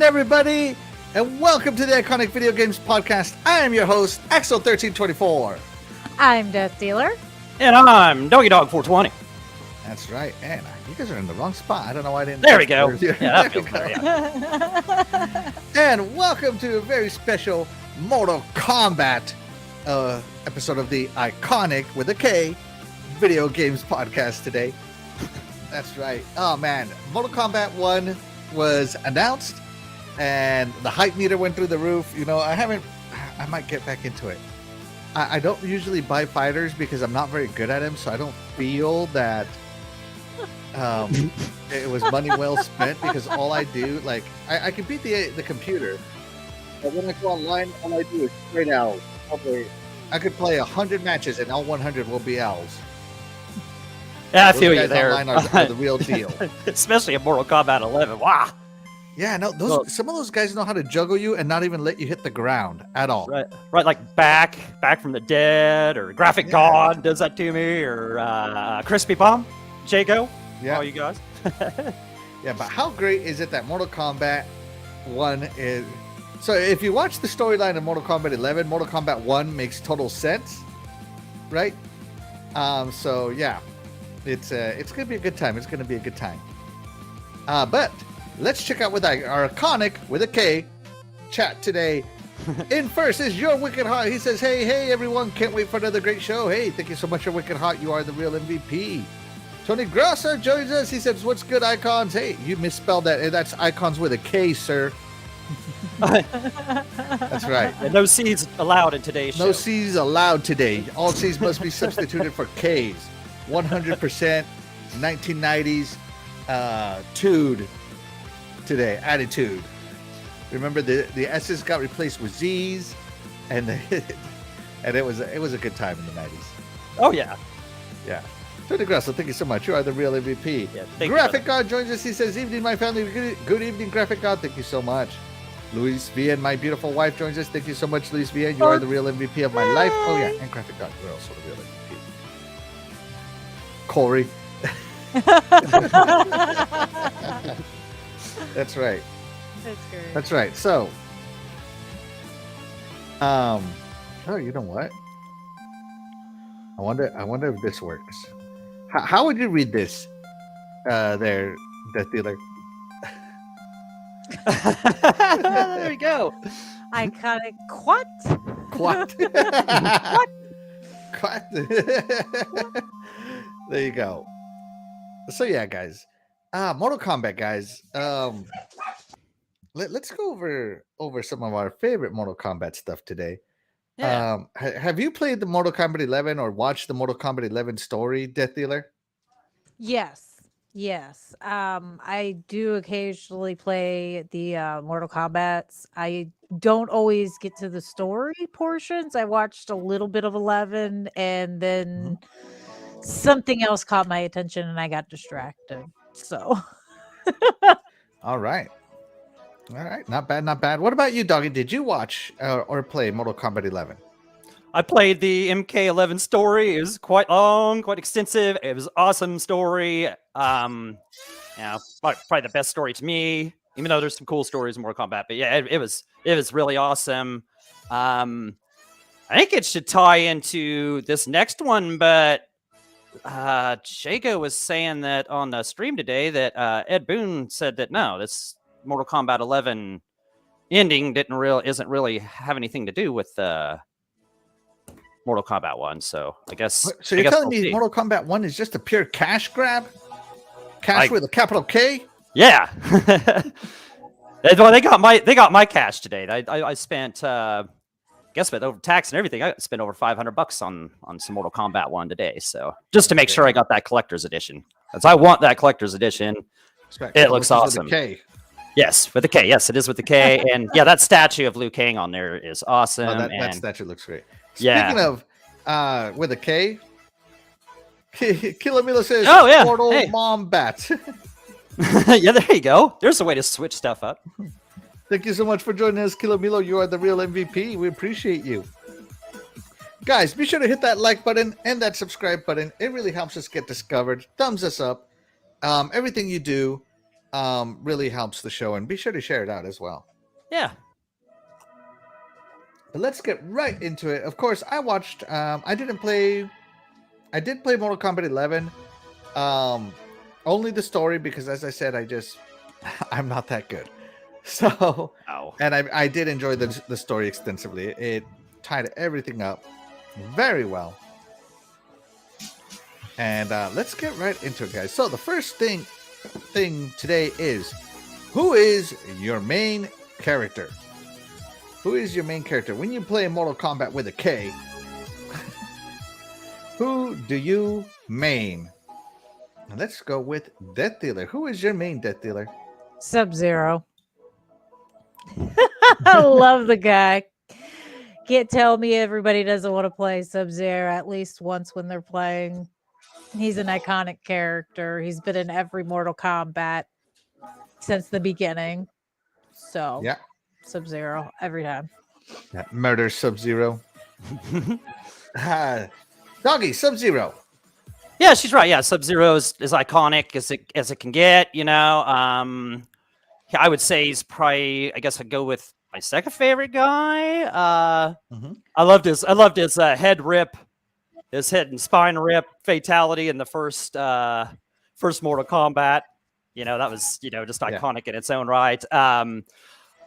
everybody, and welcome to the Iconic Video Games Podcast. I am your host, Axel1324. I'm DeathDealer. And I'm Doggy Dog 420. That's right, and you guys are in the wrong spot. I don't know why I didn't. There we go. Yeah, that feels better. Yeah. And welcome to a very special Mortal Kombat episode of the Iconic with a K Video Games Podcast today. That's right. Oh man, Mortal Kombat 1 was announced, and the hype meter went through the roof. You know, I might get back into it. I don't usually buy fighters because I'm not very good at them, so I don't feel that it was money well spent, because all I do, like, I can beat the computer, but when I go online, all I do is straight owls. I could play 100 matches and all 100 will be owls. Yeah, I Those feel guys you there. online are the real deal. Especially in Mortal Kombat 11. Wow. Yeah, no, some of those guys know how to juggle you and not even let you hit the ground at all. Right, like back from the dead, or Graphic God does that to me, or Crispy Bomb, Jago. Yeah, all you guys. Yeah, but how great is it that Mortal Kombat 1 is? So if you watch the storyline of Mortal Kombat 11, Mortal Kombat 1 makes total sense, right? So yeah, it's gonna be a good time. It's gonna be a good time. But let's check out with our Iconic with a K chat today. In first is Your Wicked Hot. He says, hey everyone, can't wait for another great show. Hey, thank you so much, Your Wicked Hot. You are the real MVP. Tony Grosser joins us. He says, what's good, Icons? Hey, you misspelled that. That's Icons with a K, sir. That's right. And no C's allowed in today's show. No C's allowed today. All C's must be substituted for K's. 100% 1990s tude today. Attitude. Remember, the S's got replaced with Z's, and it was a good time in the 90s. Oh yeah. Yeah. Tony Grasso, thank you so much. You are the real MVP. Yeah, Graphic God joins us. He says, evening, my family. Good evening, Graphic God. Thank you so much. Luis Vian, my beautiful wife, joins us. Thank you so much, Luis Vian. You are the real MVP of my life. Oh, yeah. And Graphic God, you're also the real MVP. Corey. That's right. That's great. That's right. So, oh, you know what? I wonder if this works. How would you read this? There, DeathDealer. There we go. Iconic what? Quat. What? Quat. There you go. So yeah, guys. Mortal Kombat, guys. Let's go over some of our favorite Mortal Kombat stuff today. Yeah. Have you played the Mortal Kombat 11 or watched the Mortal Kombat 11 story, DeathDealer? Yes. I do occasionally play the Mortal Kombats. I don't always get to the story portions. I watched a little bit of 11, and then something else caught my attention, and I got distracted. So. All right. Not bad. What about you, Doggy? Did you watch or play Mortal Kombat 11? I played the MK11 story. It was quite long, quite extensive. It was an awesome story. Probably the best story to me, even though there's some cool stories in Mortal Kombat. But yeah, it was really awesome. I think it should tie into this next one, but Jago was saying that on the stream today that Ed Boon said that no, this Mortal Kombat 11 ending isn't really have anything to do with Mortal Kombat 1. So I guess. So you're telling me Mortal Kombat 1 is just a pure cash grab? Cash with a capital K? Yeah. Well, they got my cash today. I spent but over tax and everything, I spent over $500 on some Mortal Kombat 1 today. So just to make sure I got that collector's edition, because I want that collector's edition. It looks awesome. With a K. Yes, with the K. Yes, it is with the K. And yeah, that statue of Liu Kang on there is awesome. That statue looks great. Speaking of with a K, Kilomilo says, "Oh yeah, Mortal Kombat." Yeah, there you go. There's a way to switch stuff up. Thank you so much for joining us, Kilomilo. You are the real MVP. We appreciate you. Guys, be sure to hit that like button and that subscribe button. It really helps us get discovered. Thumbs us up. Everything you do really helps the show, and be sure to share it out as well. Yeah. But let's get right into it. Of course, I watched. I did play Mortal Kombat 11. Only the story because, as I said, I'm not that good. So, and I did enjoy the story extensively. It tied everything up very well. And let's get right into it, guys. So the first thing today is, who is your main character? Who is your main character? When you play Mortal Kombat with a K, who do you main? Let's go with DeathDealer. Who is your main DeathDealer? Sub-Zero. I love the guy. Can't tell me everybody doesn't want to play Sub-Zero at least once when they're playing. He's an iconic character. He's been in every Mortal Kombat since the beginning. So, yeah. Sub-Zero every time. Yeah, murder Sub-Zero. Doggy, Sub-Zero. Yeah, she's right. Yeah, Sub-Zero is iconic as it can get. You know, I would say he's probably. I guess I'd go with my second favorite guy. I loved his head rip, his head and spine rip fatality in the first Mortal Kombat. You know, that was just iconic in its own right.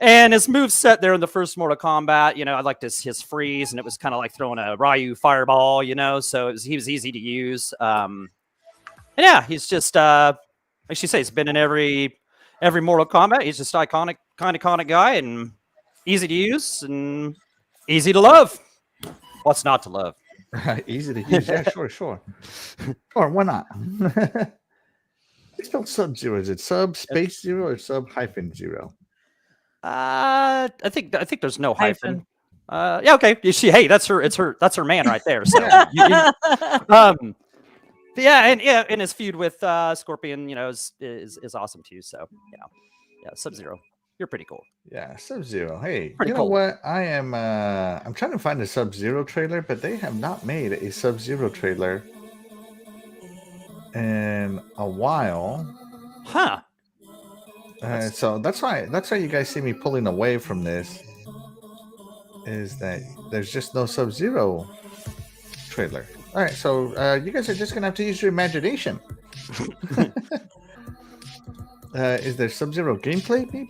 And his moveset there in the first Mortal Kombat, I liked his freeze, and it was kind of like throwing a Ryu fireball, so he was easy to use. And yeah, he's just, like you say, he's been in every Mortal Kombat. He's just iconic guy, and easy to use and easy to love. What's not to love? Easy to use. Yeah, sure. Sure, why not? It's spelled Sub-Zero. Is it sub-space zero or sub-0? I think there's no hyphen. Yeah, okay. Hey, that's her man right there. So, and his feud with Scorpion, is awesome too. So, yeah, Sub-Zero, you're pretty cool. Yeah, Sub-Zero. Hey, pretty you cool. know what? I'm trying to find a Sub-Zero trailer, but they have not made a Sub-Zero trailer in a while. Huh. So that's why you guys see me pulling away from this, is that there's just no Sub-Zero trailer. All right, so you guys are just gonna have to use your imagination. Is there Sub-Zero gameplay, maybe?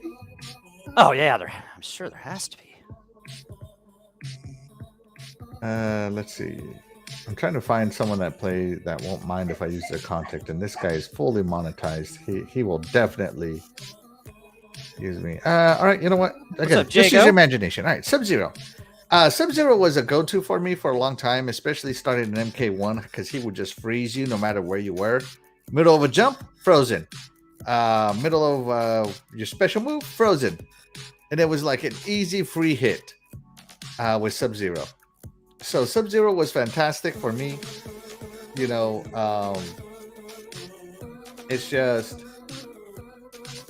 Oh yeah, I'm sure there has to be. Let's see. I'm trying to find someone that won't mind if I use their contact, and this guy is fully monetized. He will definitely use me. All right, you know what? Again, just use your imagination. All right, Sub-Zero. Sub-Zero was a go-to for me for a long time, especially starting in MK1, because he would just freeze you no matter where you were. Middle of a jump, frozen. Middle of your special move, frozen. And it was like an easy free hit with Sub-Zero. So Sub-Zero was fantastic for me. It's just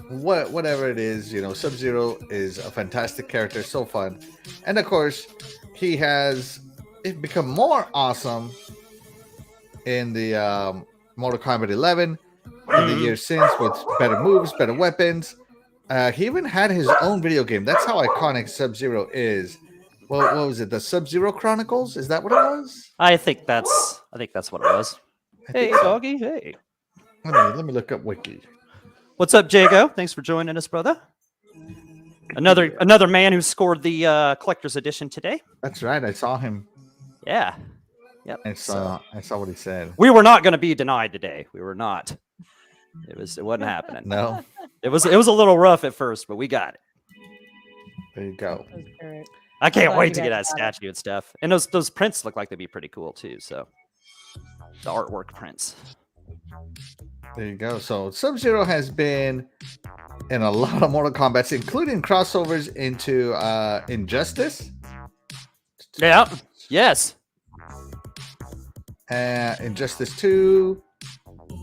whatever it is, Sub-Zero is a fantastic character, so fun. And of course, he has become more awesome in the Mortal Kombat 11 in the years since, with better moves, better weapons. He even had his own video game. That's how iconic Sub-Zero is. What was it? The Sub-Zero Chronicles? Is that what it was? I think that's what it was. Hey, doggy. Hey. Let me look up Wiki. What's up, Jago? Thanks for joining us, brother. Another man who scored the collector's edition today. That's right. I saw him. Yeah. Yep. I saw what he said. We were not going to be denied today. We were not. It wasn't happening. No. It was a little rough at first, but we got it. There you go. I can't wait to get that statue and stuff. And those prints look like they'd be pretty cool too. So the artwork prints. There you go. So Sub-Zero has been in a lot of Mortal Kombats, including crossovers into Injustice. Yeah. Yes. Injustice 2.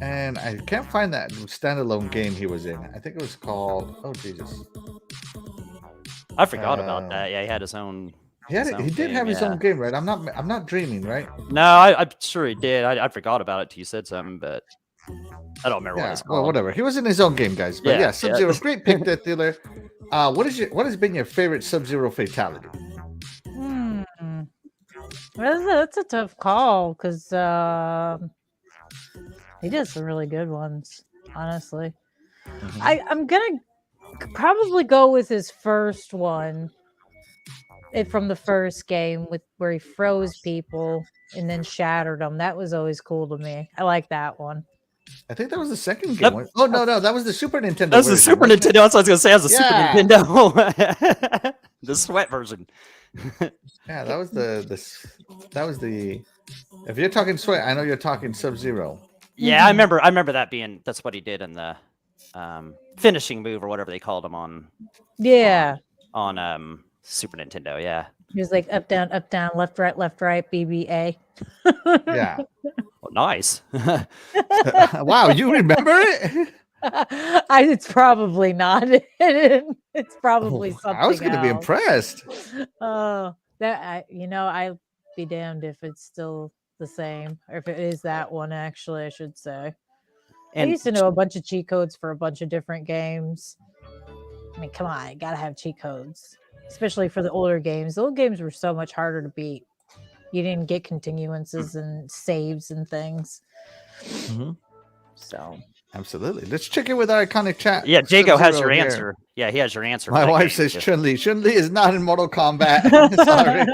And I can't find that standalone game he was in. I think it was called... Oh, Jesus. I forgot about that. Yeah, he had his own... He did have his own game, right? I'm not dreaming, right? No, I'm sure he did. I forgot about it till you said something, but... I don't remember what it's called. Well, whatever. He was in his own game, guys. But yeah, Sub-Zero, great pick, DeathDealer. What has been your favorite Sub-Zero fatality? That's a tough call because he did some really good ones, honestly. I'm gonna probably go with his first one from the first game where he froze people and then shattered them. That was always cool to me. I like that one. I think that was the second game. Oh no, that was the Super Nintendo. That was the Super Nintendo. That's what I was gonna say. That was the Super Nintendo. The sweat version. Yeah, that was the. If you're talking sweat, I know you're talking Sub-Zero. Yeah, I remember that being. That's what he did in the finishing move or whatever they called him on. Yeah. On Super Nintendo. Yeah. He was like up down, left right, BBA. Yeah. Well, nice. Wow, you remember it? It's probably not. It's probably something. I was going to be impressed. Oh, I'd be damned if it's still the same, or if it is that one. Actually, I should say. And I used to know a bunch of cheat codes for a bunch of different games. I mean, come on, you gotta have cheat codes, especially for the older games. The old games were so much harder to beat. You didn't get continuances and saves and things. So absolutely. Let's check in with our iconic chat. Yeah, Jago has your answer. Yeah, he has your answer. My wife says Chun-Li. Chun-Li is not in Mortal Kombat. Sorry.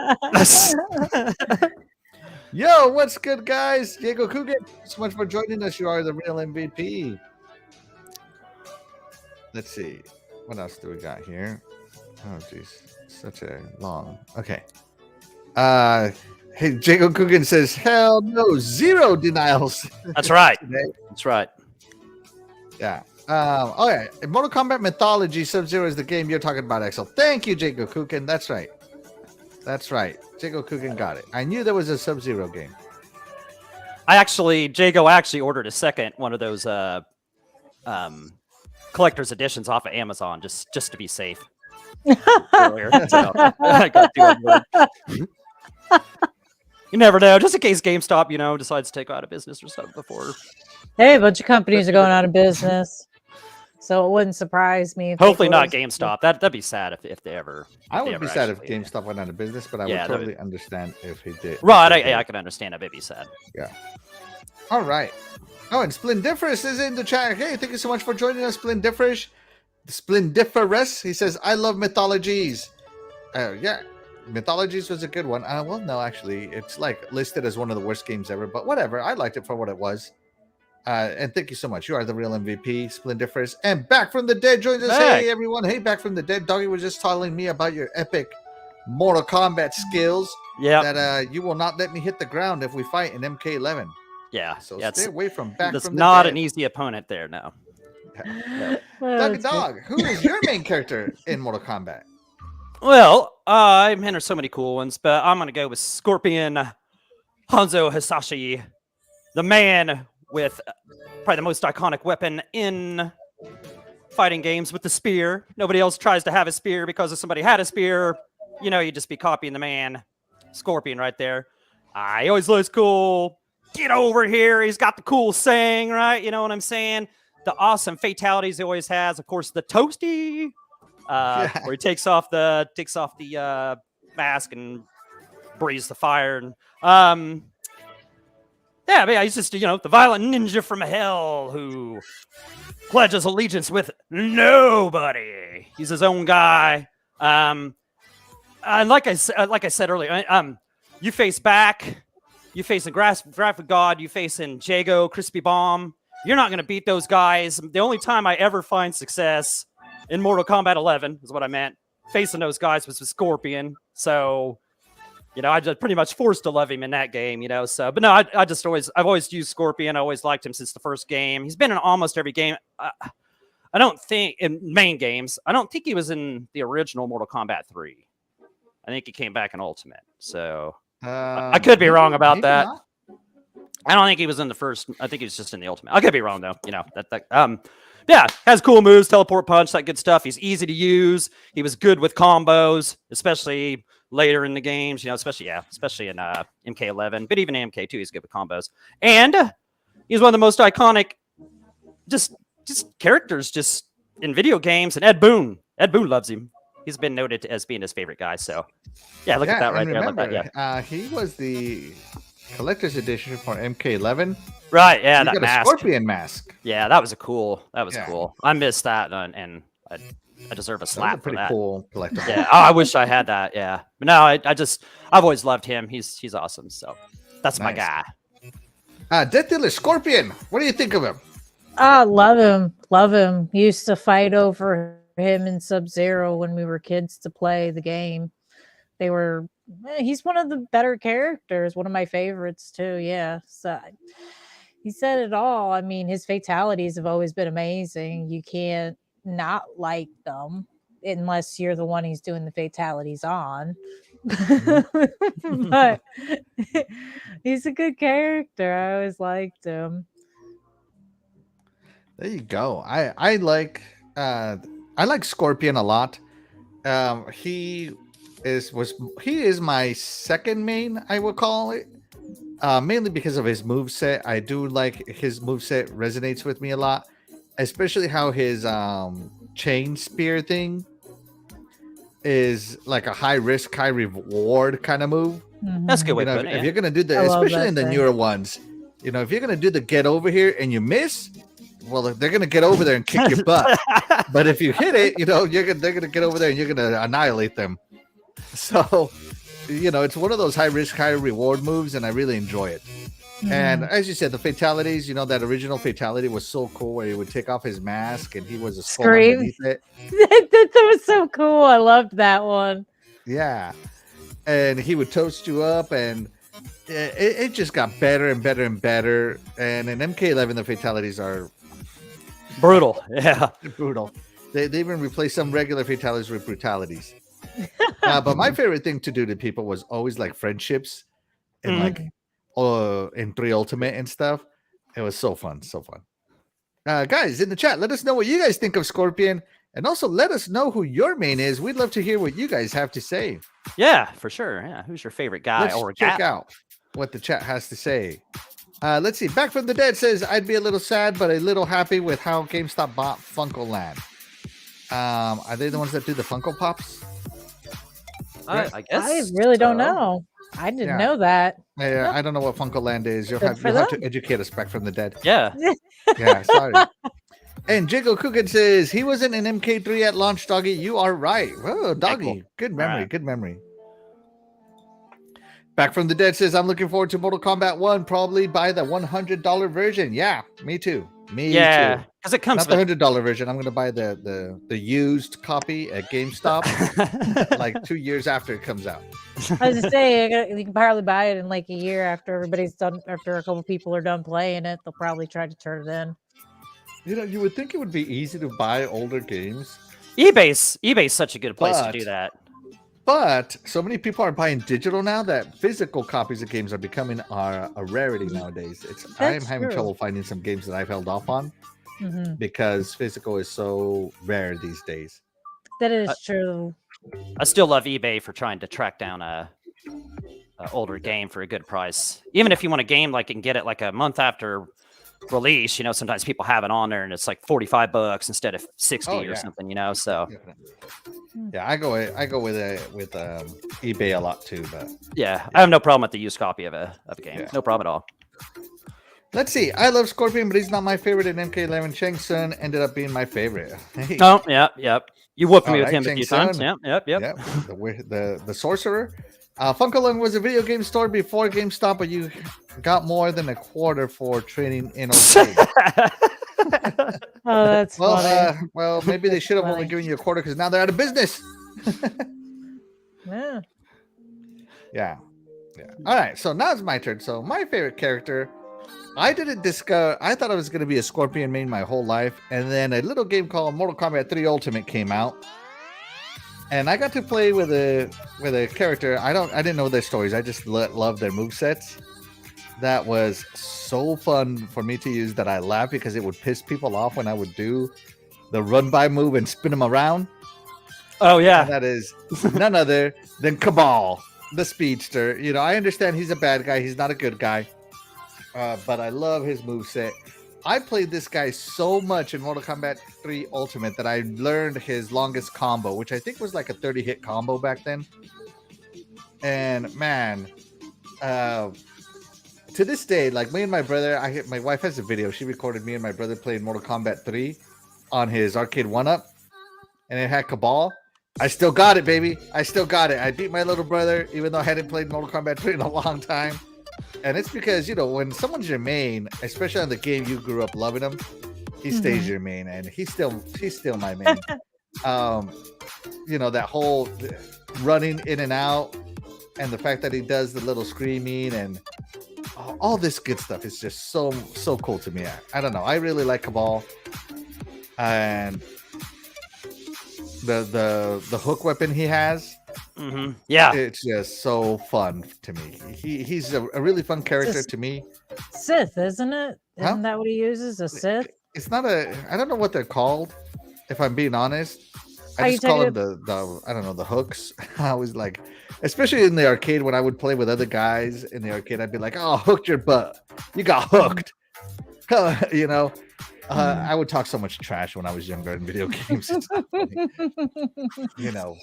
Yo, what's good, guys? Diego Coogan, thanks so much for joining us. You are the real MVP. Let's see. What else do we got here? Oh, jeez. Such a long. Okay. Hey, Jago Coogan says, hell no, 0 denials. That's right. That's right. Yeah. Oh, yeah. In Mortal Kombat Mythology, Sub-Zero is the game you're talking about, Axel. Thank you, Jago Coogan. That's right. That's right. Jago Coogan got it. I knew there was a Sub-Zero game. Jago actually ordered a second one of those collector's editions off of Amazon just to be safe. Earlier. So, I got to you never know. Just in case GameStop, decides to take out of business or something before. Hey, a bunch of companies are going out of business. So it wouldn't surprise me. Hopefully not GameStop. That'd be sad if they ever. I would be sad if GameStop went out of business, but I would totally understand if he did. Right, I can understand it. It'd be sad. Yeah. All right. Oh, and Splendiferous is in the chat. Hey, thank you so much for joining us, Splendiferous. Splendiferous. He says, I love Mythologies. Yeah. Mythologies was a good one. Well, no, actually, it's like listed as one of the worst games ever, but whatever. I liked it for what it was. And thank you so much. You are the real MVP, Splendiferous. And Back from the Dead joins us. Hey, everyone. Hey, Back from the Dead. Doggy was just telling me about your epic Mortal Kombat skills. Yeah. That you will not let me hit the ground if we fight in MK11. Yeah. So stay away from Back from the Dead. That's not an easy opponent there, no. No. Dog, who is your main character in Mortal Kombat? Well, I mean, there's so many cool ones, but I'm going to go with Scorpion Hanzo Hasashi, the man with probably the most iconic weapon in fighting games with the spear. Nobody else tries to have a spear because if somebody had a spear, you'd just be copying the man. Scorpion right there. He always looks cool. Get over here. He's got the cool saying, right? You know what I'm saying? The awesome fatalities he always has. Of course, the toasty, where he takes off the mask and breathes the fire. And yeah, he's just the violent ninja from hell who pledges allegiance with nobody. He's his own guy. And like I said earlier, you face back. You face in Graphic God. You face in Jago, Crispy Bomb. You're not going to beat those guys. The only time I ever find success in Mortal Kombat 11 is what I meant. Facing those guys was with Scorpion. So, I just pretty much forced to love him in that game, So, but no, I've always used Scorpion. I always liked him since the first game. He's been in almost every game. I don't think in main games. I don't think he was in the original Mortal Kombat 3. I think he came back in Ultimate. So I could be wrong about that. Not. I don't think he was in the first. I think he was just in the Ultimate. I could be wrong though. Yeah, has cool moves, teleport punch, that good stuff. He's easy to use. He was good with combos, especially later in the games. Especially in MK11, but even in MK2, he's good with combos. And he's one of the most iconic just characters just in video games. And Ed Boon loves him. He's been noted as being his favorite guy. So yeah, look at that right there. Remember, Look at that, he was the collector's edition for MK11. Right, yeah, he that got mask. a scorpion mask. Yeah, that was cool. I missed that, and I deserve a slap pretty for that. cool collectible. Yeah, I wish I had that. Yeah, but no, I've always loved him. He's awesome. So that's my guy. DeathDealer Scorpion. What do you think of him? Love him. Used to fight over him and Sub-Zero when we were kids to play the game. He's one of the better characters, one of my favorites too. Yeah, so he said it all. I mean, his fatalities have always been amazing. You can't not like them unless you're the one he's doing the fatalities on. But he's a good character. I always liked him. There you go. I like Scorpion a lot. He is my second main, I would call it. Mainly because of his moveset. I do like his moveset resonates with me a lot, especially how his chain spear thing is like a high risk, high reward kind of move. That's a good way to put it. If you're gonna do the, especially in the newer ones, if you're gonna do the get over here and you miss, well, they're gonna get over there and kick your butt. But if you hit it, they're gonna get over there and you're gonna annihilate them. So, it's one of those high risk, high reward moves, and I really enjoy it. And as you said, the fatalities, that original fatality was so cool where he would take off his mask and he was a skull underneath it. That was so cool. I loved that one. Yeah. And he would toast you up, and it just got better and better and better. And in MK11, the fatalities are brutal. Yeah. Brutal. They even replaced some regular fatalities with brutalities. But my favorite thing to do to people was always like friendships and in 3 Ultimate and stuff. It was so fun. Guys, in the chat, let us know what you guys think of Scorpion, and also let us know who your main is. We'd love to hear what you guys have to say. Yeah, for sure. Yeah, who's your favorite guy? Let's check out what the chat has to say. Let's see. Back from the Dead says, I'd be a little sad, but a little happy with how GameStop bought Funko Land. Are they the ones that do the Funko Pops? I guess. I really don't know. I didn't know that. Yeah, I don't know what Funko Land is. You'll have to educate us, Back from the Dead. Yeah. Yeah, sorry. And Jiggle Coogan says, he wasn't in MK3 at launch, Doggy. You are right. Oh, Doggy. Cool. Good memory. Right. Good memory. Back from the Dead says, I'm looking forward to Mortal Kombat 1. Probably buy the $100 version. Yeah, me too. Me too. Because it comes not the $100 version. I'm going to buy the used copy at GameStop like 2 years after it comes out. I was just saying, you can probably buy it in like a year after everybody's done. After a couple people are done playing it, they'll probably try to turn it in. You would think it would be easy to buy older games. eBay's such a good place to do that. But so many people are buying digital now that physical copies of games are becoming a rarity nowadays. I am having trouble finding some games that I've held off on because physical is so rare these days. That is true. I still love eBay for trying to track down a older game for a good price. Even if you want a game like and get it like a month after release, sometimes people have it on there and it's like $45 instead of 60 or something, so yeah, I go with eBay a lot too, but yeah, I have no problem with the used copy of a game. No problem at all. Let's see. I love Scorpion, but he's not my favorite in MK11. Shang Tsung ended up being my favorite. Hey. Oh, yep. You whooped me with him a few times. Yep. The sorcerer. Funko Land was a video game store before GameStop, but you got more than a quarter for trading in arcade. Oh, that's funny. Well, maybe they should have only given you a quarter because now they're out of business. Yeah. All right, so now it's my turn. So my favorite character, I didn't discover. I thought I was going to be a Scorpion main my whole life, and then a little game called Mortal Kombat 3 Ultimate came out. And I got to play with a character. I didn't know their stories. I just love their movesets. That was so fun for me to use that I laughed because it would piss people off when I would do the run by move and spin them around. Oh yeah. And that is none other than Cabal, the speedster. I understand he's a bad guy. He's not a good guy. But I love his moveset. I played this guy so much in Mortal Kombat 3 Ultimate that I learned his longest combo, which I think was like a 30-hit combo back then. And man, to this day, like me and my brother, my wife has a video. She recorded me and my brother playing Mortal Kombat 3 on his arcade 1-up, and it had Cabal. I still got it, baby. I still got it. I beat my little brother, even though I hadn't played Mortal Kombat 3 in a long time. And it's because, you know, when someone's your main, especially on the game you grew up loving him, he stays your main, and he's still my main. You know, that whole running in and out, and the fact that he does the little screaming and all this good stuff is just so cool to me. I don't know. I really like Cabal, and the hook weapon he has. Yeah, it's just so fun to me. He's a really fun character to me. Sith, isn't it? Isn't that what he uses? A Sith? It's not I don't know what they're called, if I'm being honest. I just call them the I don't know, the hooks. I was like, especially in the arcade when I would play with other guys in the arcade, I'd be like, oh, hooked your butt. You got hooked. You know, I would talk so much trash when I was younger in video games. You know,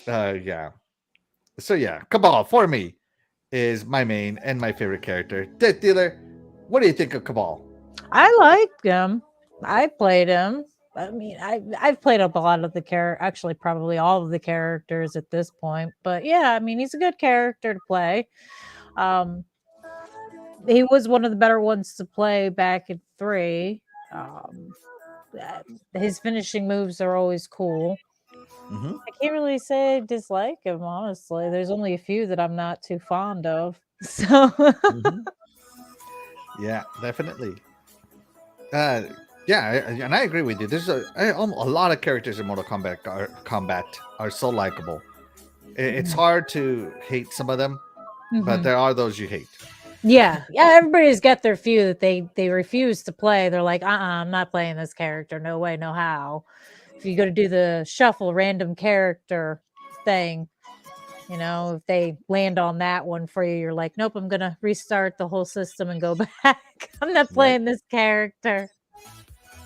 yeah. So yeah, Cabal for me is my main and my favorite character. DeathDealer, what do you think of Cabal? I like him. I played him. I mean, I've played up a lot of the actually probably all of the characters at this point. But yeah, I mean, he's a good character to play. He was one of the better ones to play back in 3. His finishing moves are always cool. I can't really say I dislike him, honestly. There's only a few that I'm not too fond of. So yeah, definitely. Yeah, and I agree with you. There's a lot of characters in Mortal Kombat are so likable. It's hard to hate some of them, but there are those you hate. Yeah, everybody's got their few that they refuse to play. They're like, I'm not playing this character. No way, no how. If you go to do the shuffle random character thing, you know, if they land on that one for you, you're like, nope, I'm gonna restart the whole system and go back. I'm not playing this character.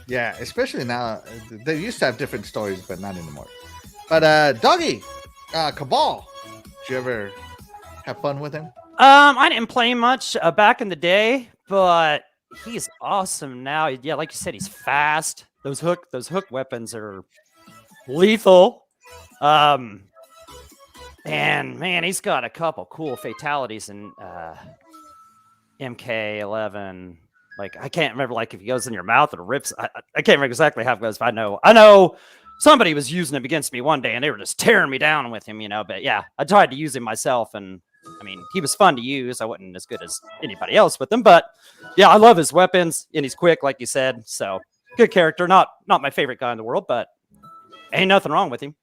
Yeah, especially now. They used to have different stories, but not anymore. But Doggy, Cabal, did you ever have fun with him? I didn't play much back in the day, but he's awesome now. Yeah, like you said, he's fast. Those hook weapons are lethal. And man, he's got a couple cool fatalities in MK11. Like, I can't remember, like, if he goes in your mouth and rips. I can't remember exactly how it goes, but I know somebody was using him against me one day, and they were just tearing me down with him, you know. But yeah, I tried to use him myself, and I mean, he was fun to use. I wasn't as good as anybody else with him, but yeah, I love his weapons, and he's quick, like you said. So good character. Not my favorite guy in the world, but ain't nothing wrong with him.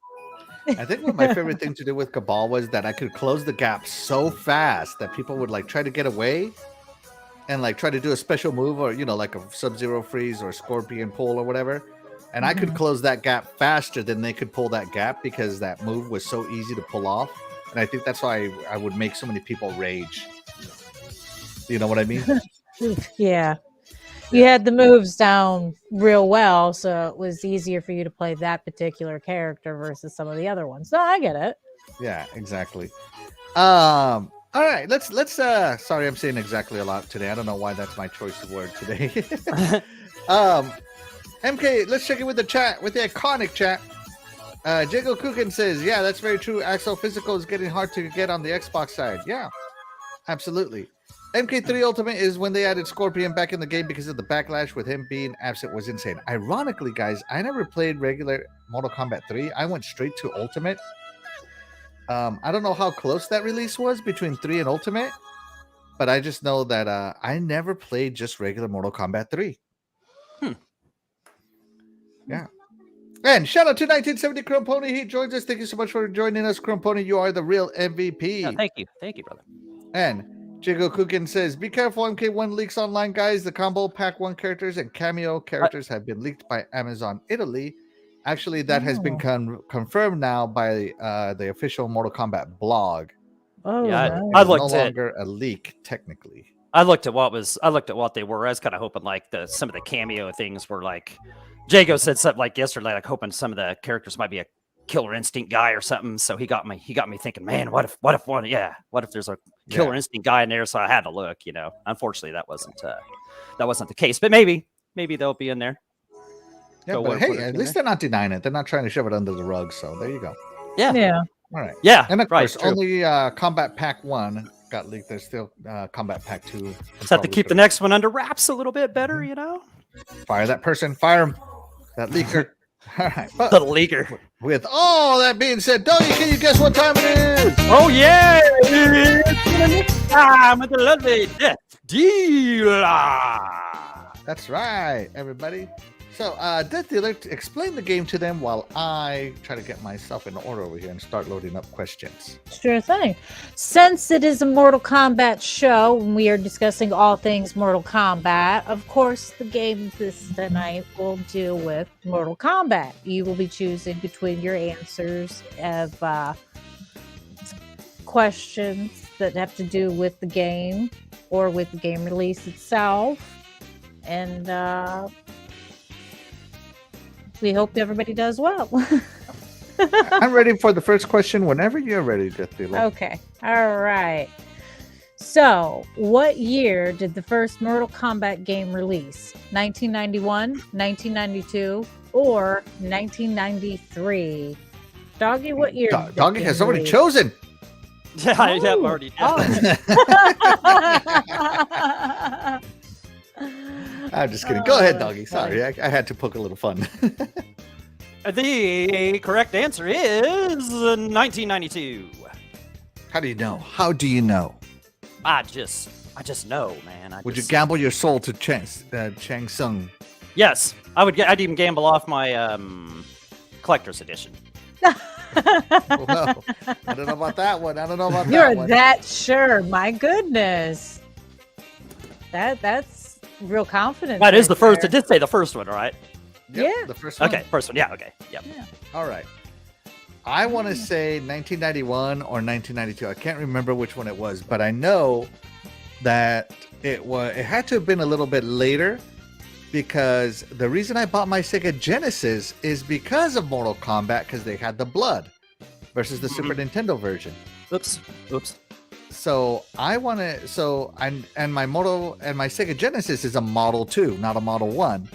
I think what my favorite thing to do with Cabal was that I could close the gap so fast that people would like try to get away and like try to do a special move, or you know, like a Sub-Zero freeze or Scorpion pull or whatever, and I could close that gap faster than they could pull that gap because that move was so easy to pull off. And I think that's why I would make so many people rage. You know what I mean? Yeah. You had the moves down real well, so it was easier for you to play that particular character versus some of the other ones. So I get it. Yeah, exactly. All right, let's sorry, I'm saying exactly a lot today. I don't know why that's my choice of word today. MK, let's check in with the chat, with the Ikonic chat. Jago Kukin says, yeah, that's very true. Axel Physical is getting hard to get on the Xbox side. Yeah, absolutely. MK3 Ultimate is when they added Scorpion back in the game because of the backlash with him being absent was insane. Ironically, guys, I never played regular Mortal Kombat 3. I went straight to Ultimate. I don't know how close that release was between 3 and Ultimate, but I just know that I never played just regular Mortal Kombat 3. Yeah. And shout out to 1970 Chrome Pony. He joins us. Thank you so much for joining us, Chrome Pony. You are the real MVP. Yeah, thank you, brother. And Jigo Kukin says, be careful, MK1 leaks online, guys. The combo pack 1 characters and cameo characters have been leaked by Amazon Italy. Actually, that has been confirmed now by the official Mortal Kombat blog. Oh, yeah, nice. I looked no longer a leak, technically. I looked at what they were. I was kind of hoping like some of the cameo things were like. Jago said something like yesterday, like hoping some of the characters might be a Killer Instinct guy or something. So he got me thinking, man, what if there's a Killer Instinct guy in there? So I had to look. Unfortunately, that wasn't the case. But maybe they'll be in there. Yeah, but hey, at least they're not denying it. They're not trying to shove it under the rug. So there you go. Yeah. Yeah. All right. Yeah. And of course, true. only Combat Pack 1 got leaked. There's still Combat Pack 2. Just have to keep the next one under wraps a little bit better, Fire that person. Fire him. That leaker. All right. But the leaker. with all that being said, Dougie, can you guess what time it is? Oh, yeah. It's time with the lovely DeathDealer. That's right, everybody. So, DeathDealer, explain the game to them while I try to get myself in order over here and start loading up questions. Sure thing. Since it is a Mortal Kombat show, and we are discussing all things Mortal Kombat, of course, the game this tonight will deal with Mortal Kombat. You will be choosing between your answers of questions that have to do with the game or with the game release itself. And we hope everybody does well. I'm ready for the first question whenever you're ready, DeathDealer. Okay. All right. So, what year did the first Mortal Kombat game release? 1991, 1992, or 1993? Doggy, what year? Doggy has already chosen. Yeah, I have already. I'm just kidding. Go ahead, Doggy. Sorry, I had to poke a little fun. The correct answer is 1992. How do you know? How do you know? I just know, man. Would you gamble your soul to Chang Tsung? Yes, I'd even gamble off my collector's edition. Well, I don't know about that one. You're that sure. My goodness. That's real confidence. That is the first. there. It did say the first one, right? Yep, Yeah. the first one. Okay, first one. Yeah. Okay. Yep. Yeah. All right. I want to say 1991 or 1992. I can't remember which one it was, but I know that it had to have been a little bit later, because the reason I bought my Sega Genesis is because of Mortal Kombat, because they had the blood versus the Super Nintendo version. Oops. So I want to. So and my Sega Genesis is a Model 2, not a Model 1.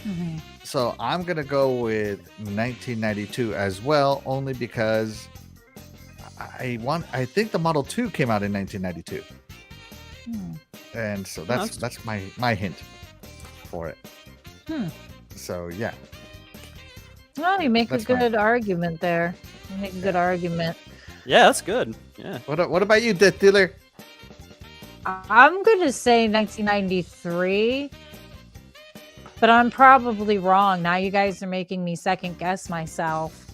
Mhm. So I'm gonna go with 1992 as well, only because I think the Model 2 came out in 1992, and so that's my hint for it. So yeah. Well, you make That's a good argument there. You make a good argument. Yeah, that's good. Yeah. What about you, DeathDealer? I'm going to say 1993, but I'm probably wrong. Now you guys are making me second guess myself.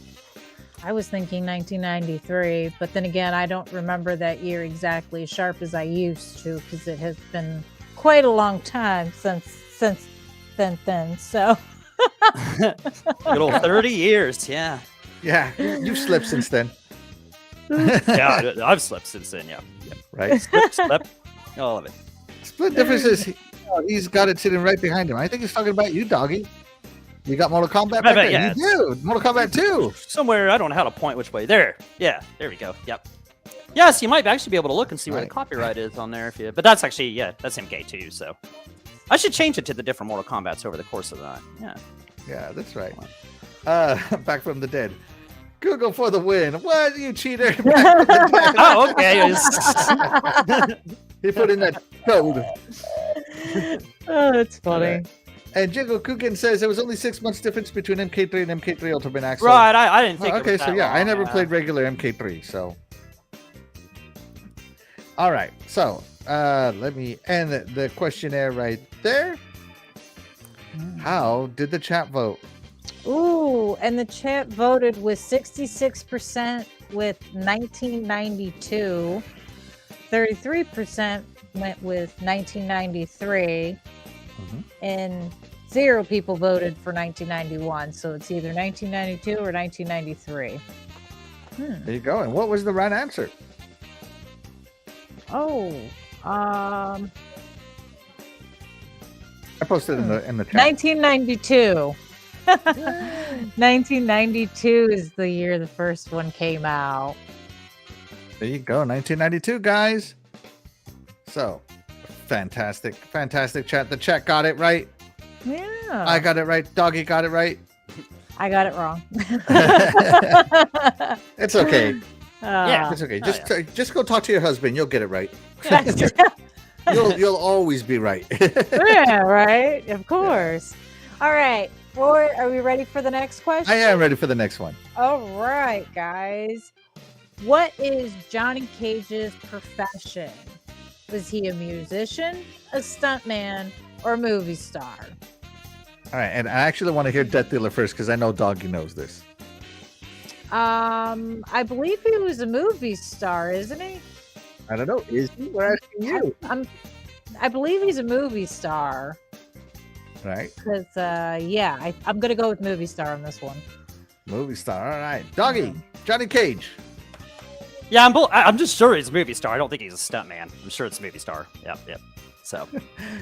I was thinking 1993, but then again, I don't remember that year exactly as sharp as I used to, because it has been quite a long time since then. So Good old 30 years. Yeah. Yeah, you've slipped since then. Yeah, I've slept since then. Yeah. Right? Slept. All of it. Split difference is he's got it sitting right behind him. I think he's talking about you, Doggy. You got Mortal Kombat back there. Yeah. You do. Mortal Kombat 2. Somewhere, I don't know how to point which way. There. Yeah, there we go. Yep. Yes, you might actually be able to look and see where the copyright is on there. But that's actually, that's MK too. So I should change it to the different Mortal Kombats over the course of the night. Yeah. Yeah, that's right. Back from the dead. Google for the win. What, you cheater? Oh, okay. He put in that code. oh, that's funny. And Jingle Kukin says there was only 6 months difference between MK3 and MK3 Ultimate Axel. Right, I didn't think. Okay, it was so that yeah, I long. never played regular MK3, so. All right, so let me end the questionnaire right there. How did the chat vote? Ooh, and the chat voted with 66% with 1992. 33% went with 1993. And 0 people voted for 1991. So it's either 1992 or 1993. There you go. And what was the right answer? Oh, I posted in the chat. 1992. 1992 is the year the first one came out. There you go, 1992, guys. So, fantastic chat. The chat got it right. Yeah. I got it right. Doggy got it right. I got it wrong. It's okay. Yeah. It's okay. Just go talk to your husband. You'll get it right. You'll always be right. Yeah, right. Of course. All right. Roy, are we ready for the next question? I am ready for the next one. All right, guys. What is Johnny Cage's profession? Was he a musician, a stuntman, or a movie star? All right, and I actually want to hear DeathDealer first because I know Doggy knows this. I believe he was a movie star, isn't he? I don't know. Is he? We're asking you. I believe he's a movie star. Right. Because, I'm going to go with movie star on this one. Movie star. All right. Doggy, Johnny Cage. Yeah, I'm just sure he's a movie star. I don't think he's a stuntman. I'm sure it's a movie star. Yep. So.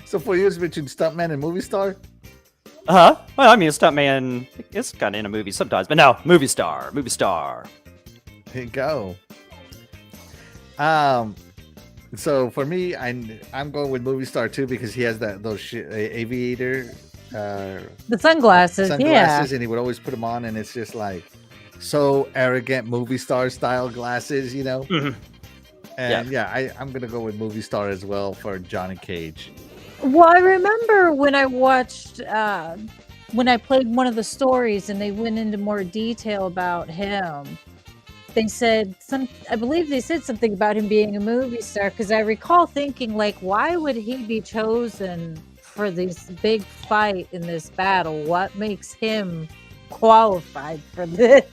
So for you, it's between stuntman and movie star? Well, I mean, a stuntman is kind of in a movie sometimes, but no, movie star. There you go. So for me, I'm going with movie star too because he has those aviator the sunglasses, yeah. And he would always put them on, and it's just like so arrogant movie star style glasses, you know. Mm-hmm. And I'm gonna go with movie star as well for Johnny Cage. Well, I remember when I watched when I played one of the stories and they went into more detail about him. They said I believe they said something about him being a movie star, because I recall thinking, like, why would he be chosen for this big fight in this battle? What makes him qualified for this?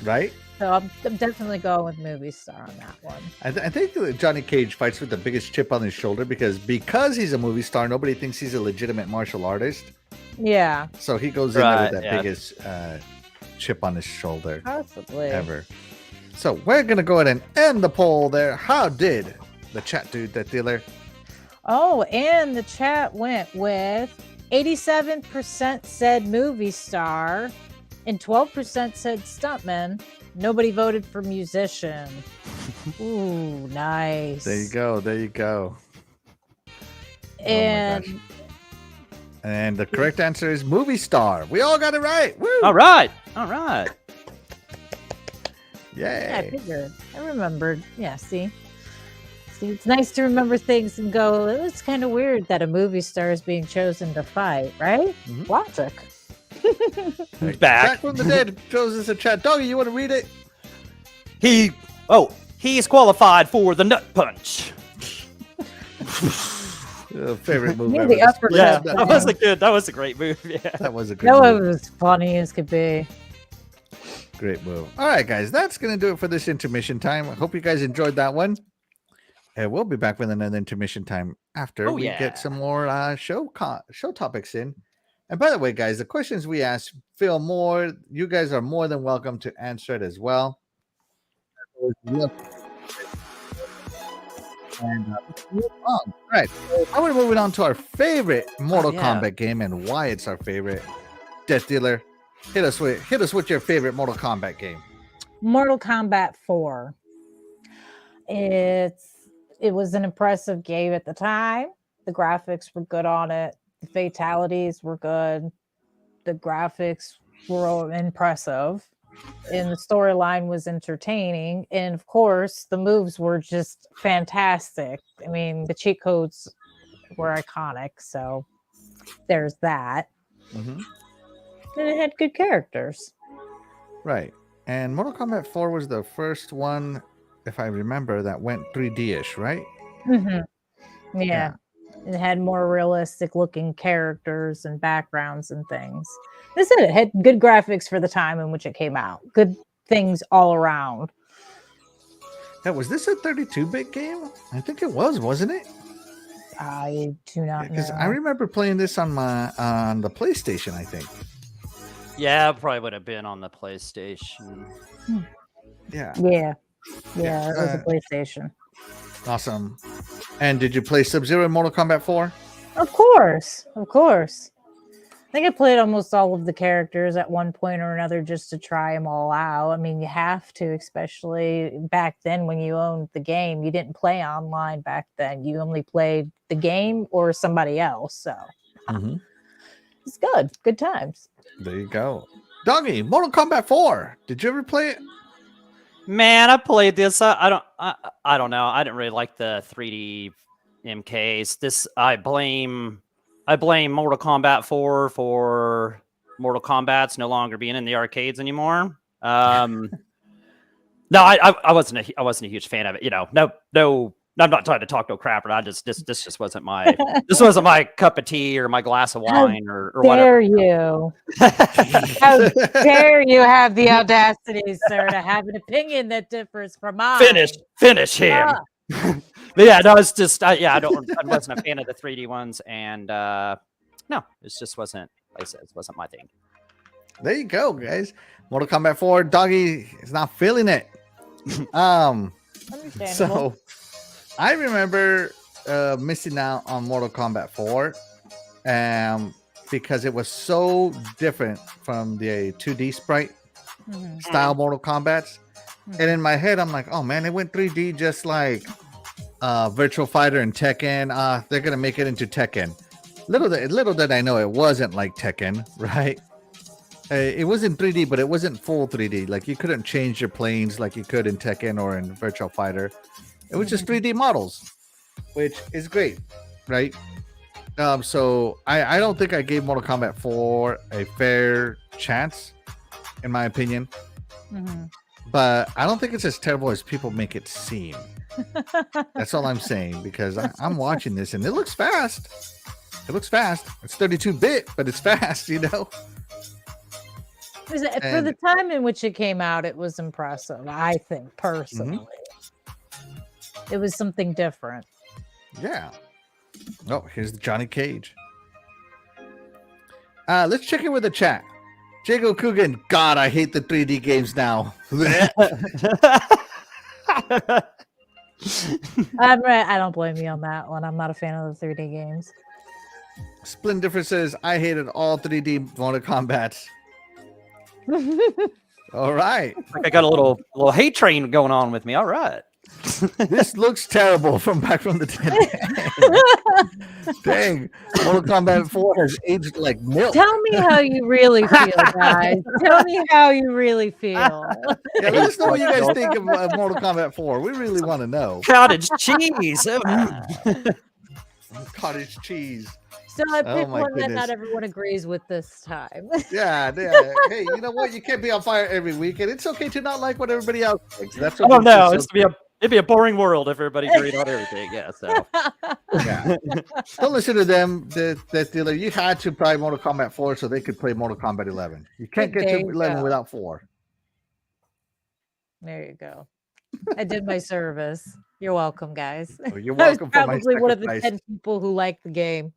Right? So I'm definitely going with movie star on that one. I think that Johnny Cage fights with the biggest chip on his shoulder because he's a movie star, nobody thinks he's a legitimate martial artist. Yeah. So he goes in there with that biggest chip on his shoulder. Possibly. Ever. So we're going to go ahead and end the poll there. How did the chat do, DeathDealer? Oh, and the chat went with 87% said movie star and 12% said stuntman. Nobody voted for musician. Ooh, nice. There you go. And and the correct answer is movie star. We all got it right. Woo! All right. Yay. Yeah, I figured. I remembered. Yeah, see, it's nice to remember things and go, it's kind of weird that a movie star is being chosen to fight, right? Mm-hmm. Logic. Back from the dead shows us a chat. Doggy, you want to read it? He's qualified for the nut punch. Favorite movie. The upper Yeah, that was a great move. Yeah. That was a great that move. was funny as could be. Great move. All right, guys, that's going to do it for this intermission time. I hope you guys enjoyed that one. And we'll be back with another intermission time after we get some more show topics in. And by the way, guys, the questions we asked, you guys are more than welcome to answer it as well. And move on. All right, now we're moving on to our favorite Mortal Kombat game and why it's our favorite. DeathDealer, hit us with your favorite Mortal Kombat game. Mortal Kombat 4. It was an impressive game at the time. The graphics were good on it. The fatalities were good. The graphics were impressive. And the storyline was entertaining. And of course, the moves were just fantastic. I mean, the cheat codes were iconic. So there's that. Mm-hmm. And it had good characters. Right. And Mortal Kombat 4 was the first one, if I remember, that went 3D-ish, right? Mm-hmm. Yeah. It had more realistic looking characters and backgrounds and things. This it had good graphics for the time in which it came out. Good things all around. Now, was this a 32-bit game? I think it was, wasn't it? I do not know. Because I remember playing this on the PlayStation, I think. Yeah, it probably would have been on the PlayStation. Yeah. Yeah. Yeah, it was a PlayStation. Awesome. And did you play Sub-Zero in Mortal Kombat 4? Of course. I think I played almost all of the characters at one point or another just to try them all out. I mean, you have to, especially back then when you owned the game. You didn't play online back then. You only played the game or somebody else. So it's good. Good times. There you go. Doggy, Mortal Kombat 4. Did you ever play it? Man, I played this. I don't know. I didn't really like the 3D MKs. I blame Mortal Kombat 4 for Mortal Kombat's no longer being in the arcades anymore. No, I wasn't a huge fan of it. You know, no. I'm not trying to talk no crap, but this just wasn't my cup of tea or my glass of wine or whatever. How dare you have the audacity, sir, to have an opinion that differs from mine? Finish him. But yeah, no, it's just I wasn't a fan of the 3D ones, and no, it just wasn't. Like I said, it wasn't my thing. There you go, guys. Mortal Kombat 4. Doggy is not feeling it. So I remember missing out on Mortal Kombat 4 because it was so different from the 2D sprite style Mortal Kombat's. And in my head, I'm like, oh man, it went 3D just like Virtual Fighter and Tekken. They're going to make it into Tekken. Little did I know it wasn't like Tekken, right? It was in 3D, but it wasn't full 3D. Like you couldn't change your planes like you could in Tekken or in Virtual Fighter. It was just 3D models, which is great, right? So I don't think I gave Mortal Kombat 4 a fair chance, in my opinion. But I don't think it's as terrible as people make it seem. That's all I'm saying, because I'm watching this and it looks fast. It looks fast. It's 32-bit, but it's fast, you know? For the time in which it came out, it was impressive, I think, personally. It was something different. Yeah. Oh, here's the Johnny Cage. Let's check in with the chat. Jago Coogan, God, I hate the 3D games now. I don't blame you on that one. I'm not a fan of the 3D games. Splinter says, I hated all 3D Mortal Kombat. All right. Like I got a little hate train going on with me. All right. This looks terrible from back from the 10. Dang. Mortal Kombat 4 has aged like milk. Tell me how you really feel, guys. Tell me how you really feel. Yeah, let us know what you guys think of Mortal Kombat 4. We really want to know. Cottage cheese. Cottage cheese. So I picked one that not everyone agrees with this time. Yeah. Hey, you know what? You can't be on fire every week, and it's okay to not like what everybody else thinks. That's what no, it'd be a boring world if everybody agreed on everything. Yeah, so yeah. Don't listen to them, DeathDealer. You had to play Mortal Kombat 4 so they could play Mortal Kombat 11. You can't get to 11 without 4. There you go. I did my service. You're welcome, guys. Well, you're welcome. I was probably one of the 10 people who like the game.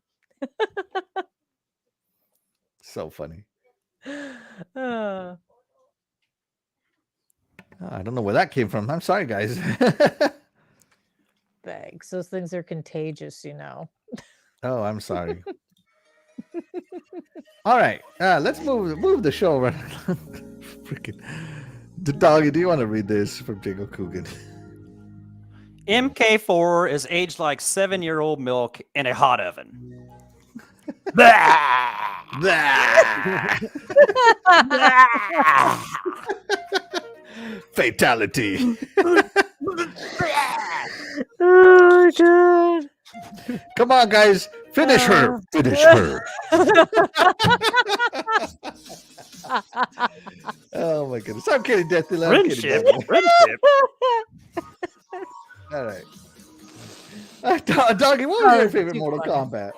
So funny. I don't know where that came from. I'm sorry, guys. Thanks. Those things are contagious, you know. Oh, I'm sorry. All right, let's move the show around. Freaking the doggy. Do you want to read this from Jago Coogan? MK4 is aged like 7-year-old milk in a hot oven. Fatality. Oh god. Come on, guys. Finish her. Finish her. Oh my goodness. I'm kidding, DeathDealer. Friendship. All right. Doggy, what was your favorite Mortal Kombat?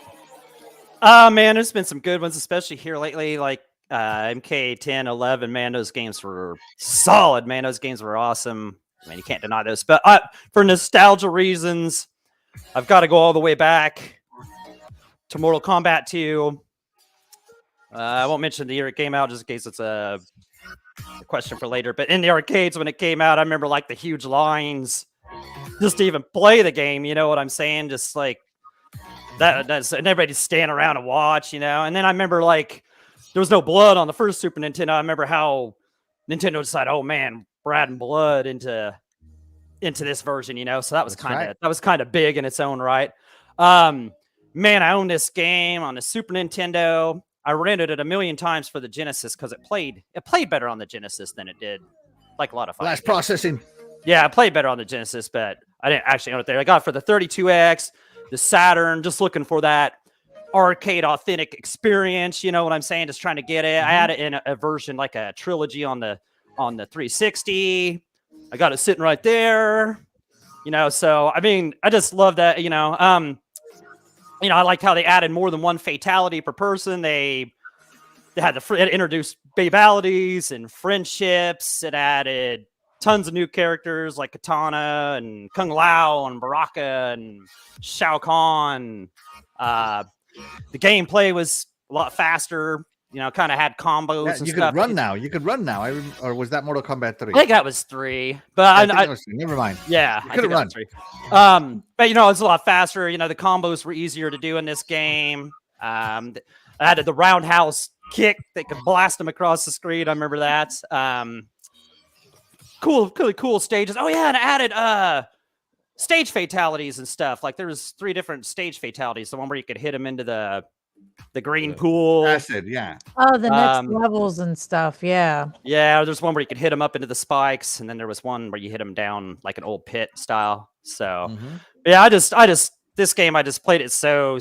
Man, there's been some good ones, especially here lately, like MK 10, 11. Man, those games were solid. Man, those games were awesome. I mean, you can't deny those. But for nostalgia reasons, I've got to go all the way back to Mortal Kombat 2. I won't mention the year it came out just in case it's a question for later. But in the arcades when it came out, I remember like the huge lines just to even play the game. You know what I'm saying? Just like that's and everybody's standing around and watch, And then I remember like there was no blood on the first Super Nintendo. I remember how Nintendo decided, oh man, we're adding blood into this version, So that was kind of big in its own right. Man, I own this game on the Super Nintendo. I rented it 1,000,000 times for the Genesis because it played better on the Genesis than it did like a lot of flash processing. Yeah, I played better on the Genesis, but I didn't actually own it there. I got it for the 32X, the Saturn, just looking for that arcade authentic experience. You know what I'm saying? Just trying to get it. I had it in a version like a trilogy on the 360. I got it sitting right there. So I mean, I just love that. I liked how they added more than one fatality per person. They had it introduced babalities and friendships. It added tons of new characters like Katana and Kung Lao and Baraka and Shao Kahn. The gameplay was a lot faster. Kind of had combos. Yeah, and you stuff. could run now. You could run now. Or was that Mortal Kombat 3? I think that was 3, but I was 3. Never mind. Yeah, I could have run. 3. But it's a lot faster. The combos were easier to do in this game. I had the roundhouse kick that could blast them across the screen. I remember that. Cool stages. Oh yeah, and I added stage fatalities and stuff. Like there was 3 different stage fatalities. The one where you could hit them into the green pool. Acid, yeah. Oh, the next levels and stuff. Yeah. Yeah, there's one where you could hit them up into the spikes, and then there was one where you hit them down like an old pit style. So, yeah, I just this game I just played it so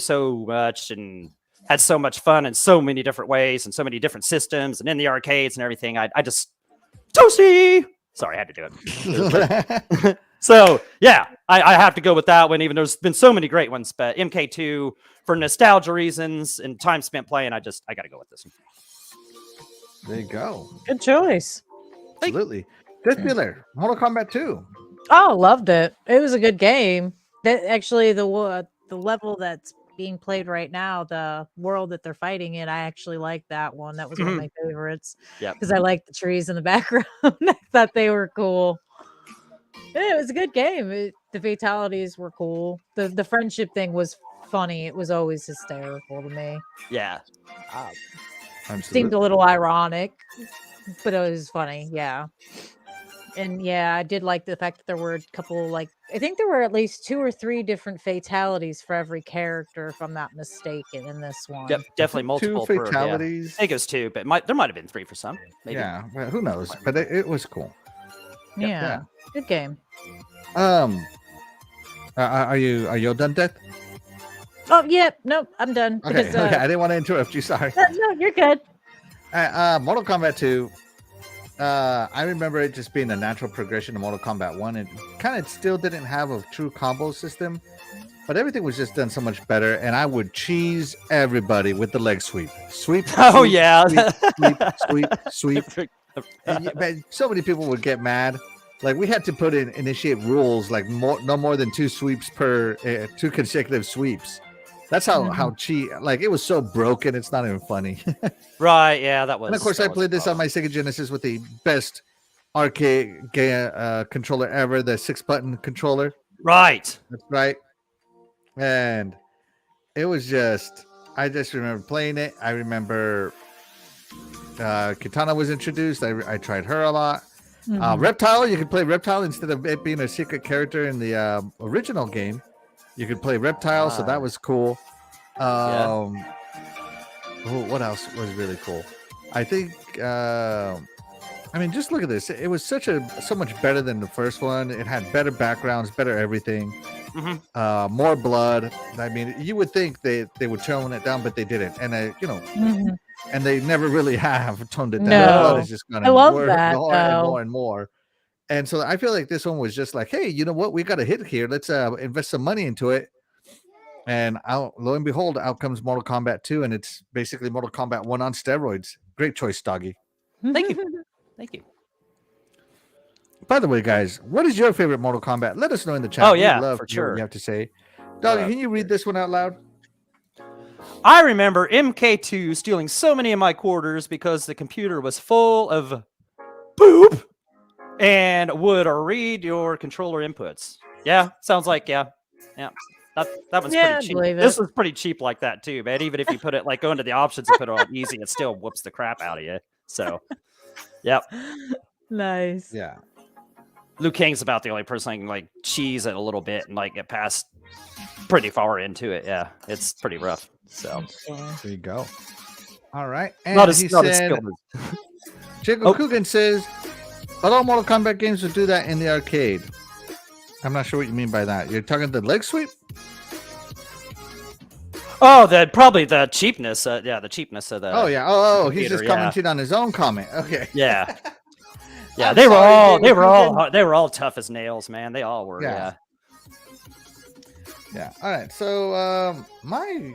much and had so much fun in so many different ways and so many different systems and in the arcades and everything. I just Toasty. Sorry, I had to do it. So yeah, I have to go with that one. Even there's been so many great ones, but MK2 for nostalgia reasons and time spent playing, I got to go with this one. There you go. Good choice. Absolutely. DeathDealer, Mortal Kombat 2. Oh, loved it. It was a good game. That actually the level that's being played right now, the world that they're fighting in, I actually like that one. That was one of my favorites. Yeah, because I like the trees in the background. I thought they were cool. Yeah, it was a good game. The fatalities were cool. The friendship thing was funny. It was always hysterical to me. Yeah. Seemed a little ironic, but it was funny. Yeah. And yeah, I did like the fact that there were a couple, I think there were at least 2 or 3 different fatalities for every character, if I'm not mistaken, in this one. Definitely multiple. 2 fatalities. I think it was 2, but there might have been 3 for some. Maybe. Yeah, well, who knows? But it was cool. Yeah. Good game. Are you done, Death? Oh yeah, nope, I'm done. Okay, Because, I didn't want to interrupt you. Sorry. No, you're good. Mortal Kombat 2. I remember it just being a natural progression of Mortal Kombat 1. It kind of still didn't have a true combo system, but everything was just done so much better. And I would cheese everybody with the leg sweep. Sweep. Oh sweep, yeah. Sweep. But so many people would get mad. Like we had to initiate rules like no more than 2 sweeps per 2 consecutive sweeps. That's how cheat. Like it was so broken, it's not even funny. Right? Yeah, that was. And of course, I played this on my Sega Genesis with the best arcade controller ever, the 6-button controller. Right. That's right. And it was I just remember playing it. I remember Katana was introduced. I tried her a lot. Reptile, you could play Reptile instead of it being a secret character in the original game. You could play Reptile, so that was cool. What else was really cool? I think, just look at this. It was so much better than the first one. It had better backgrounds, better everything, more blood. I mean, you would think they would tone it down, but they didn't. And, and they never really have toned it down. No. The blood is just going to more and more and more. And so I feel like this one was just like, hey, you know what? We got a hit here. Let's invest some money into it. And lo and behold, out comes Mortal Kombat 2, and it's basically Mortal Kombat 1 on steroids. Great choice, Doggy. Thank you. Thank you. By the way, guys, what is your favorite Mortal Kombat? Let us know in the chat. Oh, yeah, love for to hear what sure. you have to say. Doggy, can you read this one out loud? I remember MK2 stealing so many of my quarters because the computer was full of poop and would read your controller inputs. Yeah, sounds like, yeah. That one's Yeah, pretty cheap. believe This it. is pretty cheap like that too, man. Even if you put it like go into the options and put it on easy, it still whoops the crap out of you. So, yep. Nice. Yeah. Liu Kang's about the only person I can like cheese it a little bit and like get past pretty far into it. Yeah, it's pretty rough. So Okay. There you go. All right. And not as he not as said, skilled as Jacob Oh. Coogan says, but all Mortal Kombat games would do that in the arcade. I'm not sure what you mean by that. You're talking the leg sweep? Oh, probably the cheapness. Yeah, the cheapness of the. Oh yeah. Oh, he's computer, just yeah. commenting on his own comment. Okay. Yeah. Yeah, I'm they were sorry, all David they were all tough as nails, man. They all were. Yeah. Yeah. Yeah. All right. So my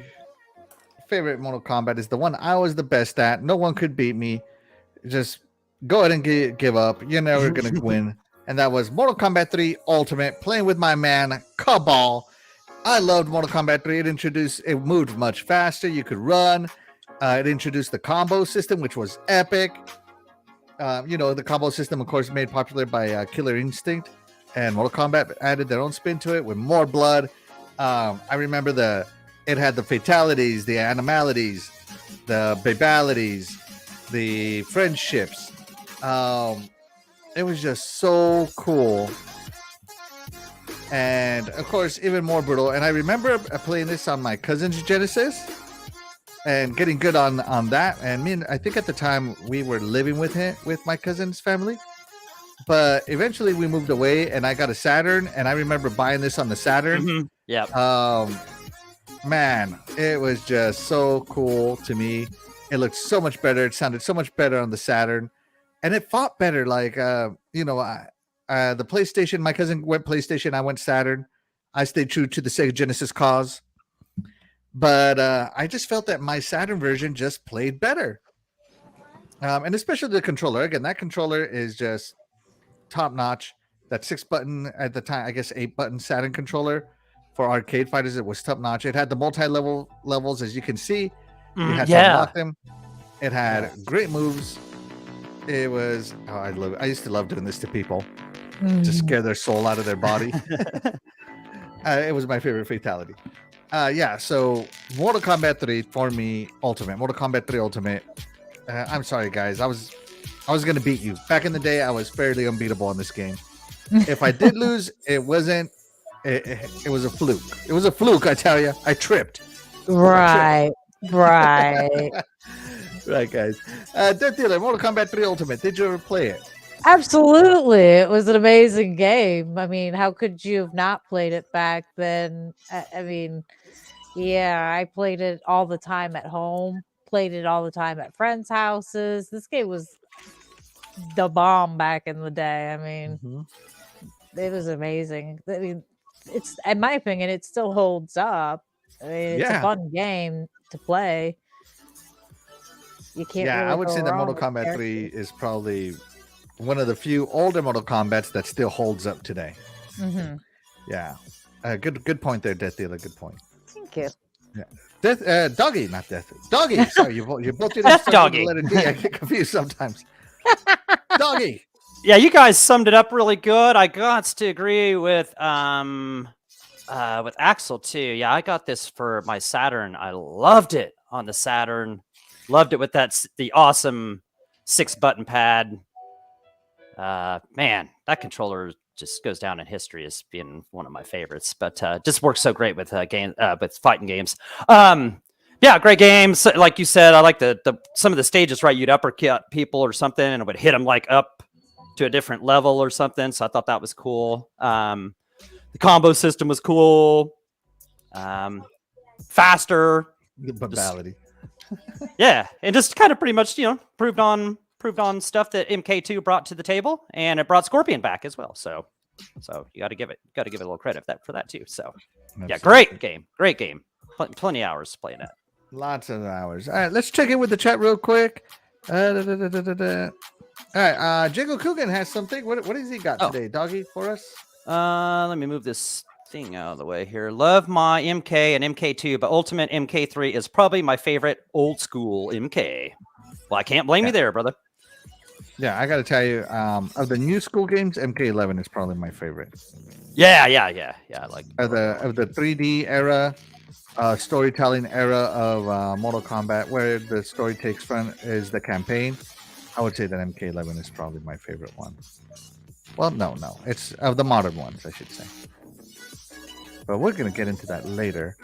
favorite Mortal Kombat is the one I was the best at. No one could beat me. Just go ahead and give up. You're never gonna win. And that was Mortal Kombat 3 Ultimate, playing with my man Cabal. I loved Mortal Kombat 3. It moved much faster. You could run. It introduced the combo system, which was epic. The combo system, of course, made popular by Killer Instinct, and Mortal Kombat added their own spin to it with more blood. I remember it had the fatalities, the animalities, the babalities, the friendships. It was just so cool. And of course, even more brutal. And I remember playing this on my cousin's Genesis and getting good on that. And I think at the time we were living with my cousin's family. But eventually we moved away and I got a Saturn. And I remember buying this on the Saturn. Mm-hmm. Yeah. Man, it was just so cool to me. It looked so much better. It sounded so much better on the Saturn. And it fought better. Like, the PlayStation, my cousin went PlayStation, I went Saturn. I stayed true to the Sega Genesis cause. But I just felt that my Saturn version just played better. And especially the controller. Again, that controller is just top notch. That 6-button, at the time, I guess 8-button Saturn controller for arcade fighters, it was top notch. It had the levels, as you can see. You had to unlock them. It had great moves. It was, I love it. I used to love doing this to people to scare their soul out of their body. It was my favorite fatality. So Mortal Kombat 3 for me, Ultimate. Mortal Kombat 3 Ultimate. I'm sorry, guys. I was going to beat you. Back in the day, I was fairly unbeatable in this game. If I did lose, it wasn't. It was a fluke. It was a fluke, I tell you. I tripped. Right. Right. Right, guys. DeathDealer, Mortal Kombat 3 Ultimate. Did you ever play it? Absolutely. It was an amazing game. I mean, how could you have not played it back then? I mean, yeah, I played it all the time at home, played it all the time at friends' houses. This game was the bomb back in the day. I mean, it was amazing. I mean, it's, in my opinion, it still holds up. I mean, it's a fun game to play. You can't. Yeah, really I would go say that wrong Mortal with Kombat 3 is probably one of the few older Mortal Kombats that still holds up today. Yeah, good point there, DeathDealer. Good point. Thank you. Yeah, Doggy, not Death. Doggy. Sorry, you both did it. Doggy. Letter D. I get confused sometimes. Doggy. Yeah, you guys summed it up really good. I got to agree with Axel too. Yeah, I got this for my Saturn. I loved it on the Saturn. Loved it with the awesome 6-button pad. Man, that controller just goes down in history as being one of my favorites. But just works so great with with fighting games. Yeah, great games. Like you said, I like the some of the stages, right? You'd uppercut people or something, and it would hit them like up to a different level or something. So I thought that was cool. The combo system was cool. Faster. The babality. Yeah, and just kind of pretty much, proved on stuff that MK2 brought to the table, and it brought Scorpion back as well. So you got to give it a little credit for that too. So yeah, great game. Plenty of hours playing it. Lots of hours. All right, let's check in with the chat real quick. All right, Jacob Coogan has something. What has he got today, Doggy, for us? Let me move this thing out of the way here. Love my MK and MK2, but Ultimate MK3 is probably my favorite old school MK. Well, I can't blame you there, brother. Yeah, I got to tell you, of the new school games, MK11 is probably my favorite. Yeah. I like Of the 3D era, storytelling era of Mortal Kombat, where the story takes from is the campaign. I would say that MK11 is probably my favorite one. Well, no, it's of the modern ones, I should say. But we're gonna get into that later,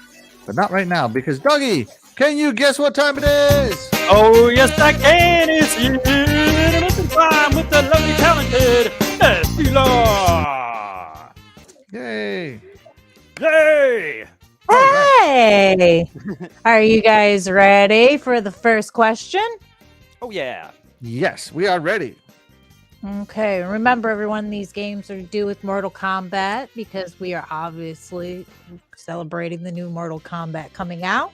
but not right now because Doggy, can you guess what time it is? Oh, yes, I can. It's Intermission Time with the lovely, talented DeathDealer. Yay! Yay! Hey! Are you guys ready for the first question? Oh, yeah. Yes, we are ready. Okay, remember everyone, these games are to do with Mortal Kombat because we are obviously celebrating the new Mortal Kombat coming out.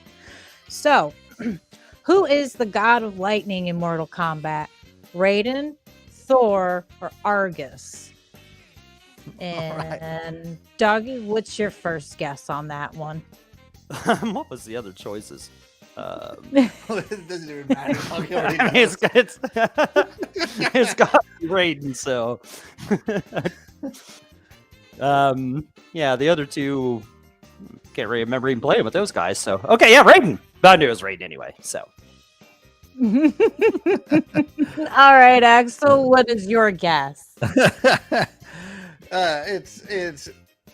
So, who is the god of lightning in Mortal Kombat? Raiden, Thor, or Argus? And Doggy, what's your first guess on that one? What was the other choices? It doesn't even matter. Doggy already I mean, knows. it's got to be Raiden, so. Yeah, the other two can't really remember even playing with those guys. So okay, yeah, Raiden. But I knew it was Raiden anyway. So All right, Axel, what is your guess?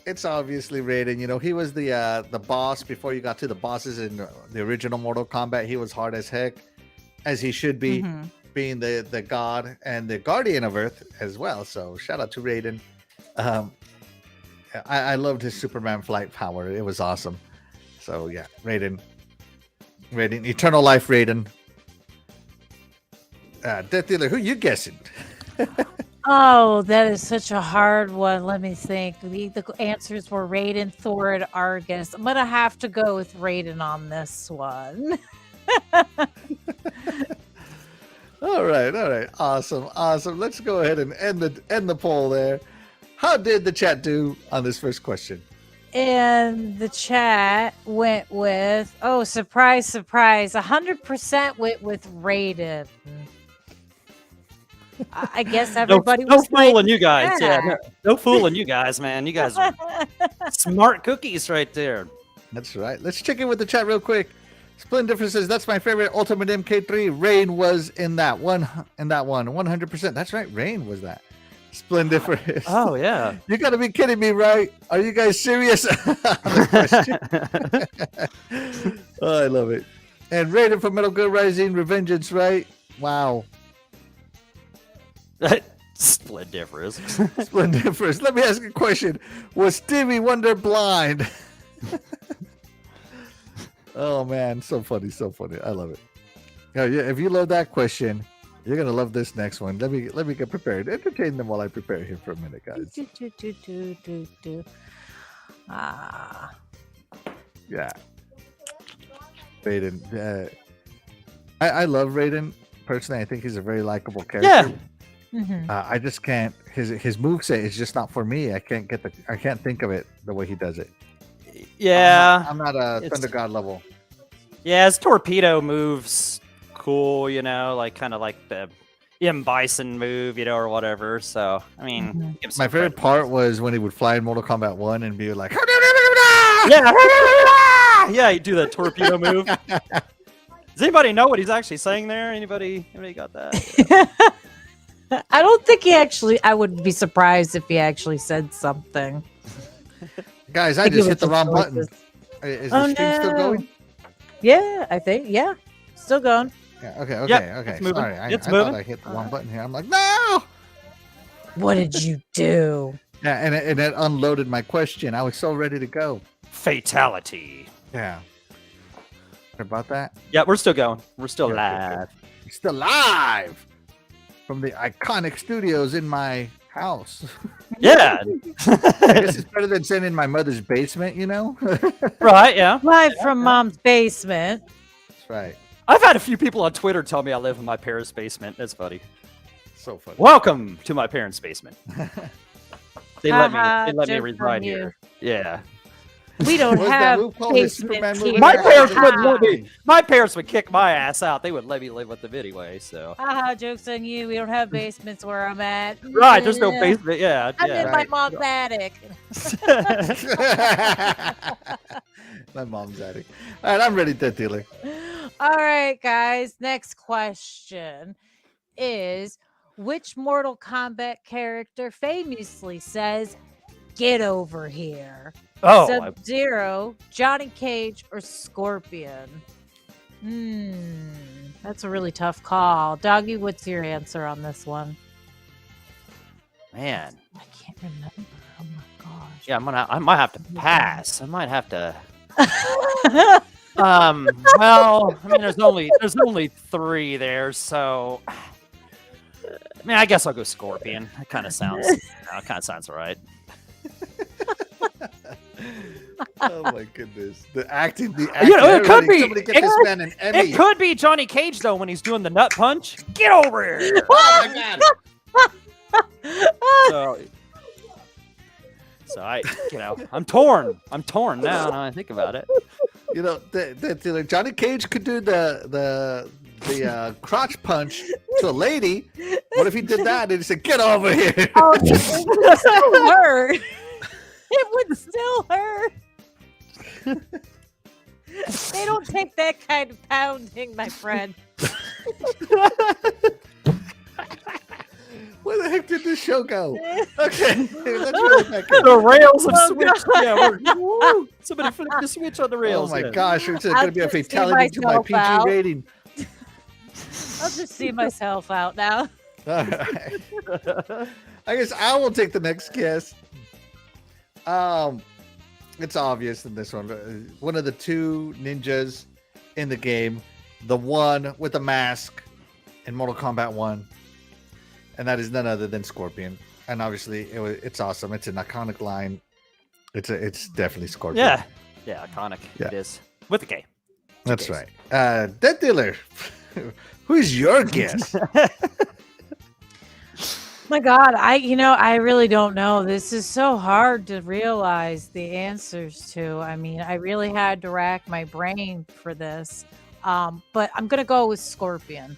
It's obviously Raiden. You know, he was the boss before you got to the bosses in the original Mortal Kombat. He was hard as heck, as he should be, being the god and the guardian of Earth as well. So shout out to Raiden. I loved his Superman flight power. It was awesome. So yeah, Raiden, Eternal Life Raiden. DeathDealer, who you guessing? Oh, that is such a hard one. Let me think. The answers were Raiden, Thor, and Argus. I'm going to have to go with Raiden on this one. All right. Awesome. Let's go ahead and end the poll there. How did the chat do on this first question? And the chat went with, oh, surprise, 100% went with Raiden. I guess everybody no was fooling you guys. yeah. Yeah, no fooling you guys, man. You guys are smart cookies right there. That's right. Let's check in with the chat real quick. Splendifer says that's my favorite Ultimate MK3. Rain was in that one. 100%. That's right. Rain was that. Splendifer. Oh yeah. You got to be kidding me, right? Are you guys serious? On the question? Oh, I love it. And Raiden from Metal Gear Rising Revengeance, right? Wow. Splendiferous. Splendiferous. Let me ask you a question. Was Stevie Wonder blind? Oh man, so funny. I love it. Yeah, if you love that question, you're gonna love this next one. Let me get prepared. Entertain them while I prepare here for a minute, guys. Yeah. Raiden. I love Raiden. Personally, I think he's a very likable character. Yeah. I just can't. His moveset is just not for me. I can't think of it the way he does it. Yeah. I'm not a Thunder God level. Yeah, his torpedo moves cool, you know, like kind of like the M. Bison move, you know, or whatever. So, I mean, give him some My favorite credit. part was when he would fly in Mortal Kombat 1 and be like, Yeah. Yeah, you do that torpedo move. Does anybody know what he's actually saying there? Anybody got that? I don't think he actually, I would be surprised if he actually said something. Guys, I just hit the wrong button. Is the stream still going? Yeah, I think. Yeah. Still going. Yeah, okay. It's moving. Sorry, I It's thought moving. I hit the wrong button here. I'm like, no! What did you do? Yeah, and it unloaded my question. I was so ready to go. Fatality. Yeah. What about that? Yeah, we're still going. We're still Yeah, live. We're still live from the Ikonic Studios in my house. Yeah. I guess it's better than sitting in my mother's basement, you know? Right, yeah. Live from mom's basement. That's right. I've had a few people on Twitter tell me I live in my parents' basement. That's funny. So funny. Welcome to my parents' basement. They let me Haha, reside joke from you. here. Yeah. We don't What's that have move called? The basement Superman move? here. My parents wouldn't let Ah. me. My parents would kick my ass out. They wouldn't let me live with them anyway. So Haha, joke's on you. We don't have basements where I'm at. right, there's no basement. Yeah, I'm in yeah. my Right. mom's attic. My mom's attic. All right, I'm ready, Death Dealer. All right, guys. Next question is, which Mortal Kombat character famously says, "Get over here"? Oh, Sub-Zero, Johnny Cage, or Scorpion? That's a really tough call. Doggy, what's your answer on this one? man. I can't remember. Oh my gosh. Yeah, I might have to pass. I might have to. Well, I mean, there's only 3 there, so. I mean, I guess I'll go Scorpion. That kind of sounds all right. Oh my goodness, the acting. You know, it could be. Somebody get this man an Emmy. It could be Johnny Cage though when he's doing the nut punch. Get over here. Oh my god. So I'm torn. I'm torn now. Now I think about it. You know, the Johnny Cage could do the crotch punch to a lady. What if he did that and he said, "Get over here"? Oh, it would still hurt. It would still hurt. They don't take that kind of pounding, my friend. Where the heck did this show go? Okay, let's reel it back in. The rails have Oh, switched. God. Yeah, woo, somebody flipped the switch on the Oh rails. my yeah. gosh, it's I'll going to be a just see fatality to my myself PG out. rating. I'll just see myself out now. All right. I guess I will take the next guess. It's obvious in this one. One of the 2 ninjas in the game, the one with the mask in Mortal Kombat 1, and that is none other than Scorpion. And obviously, it's awesome. It's an iconic line. It's definitely Scorpion. Yeah, iconic. Yeah. It is with a K. That's right. Death Dealer, who's your guess? My God, I really don't know. This is so hard to realize the answers to. I mean, I really had to rack my brain for this. But I'm gonna go with Scorpion.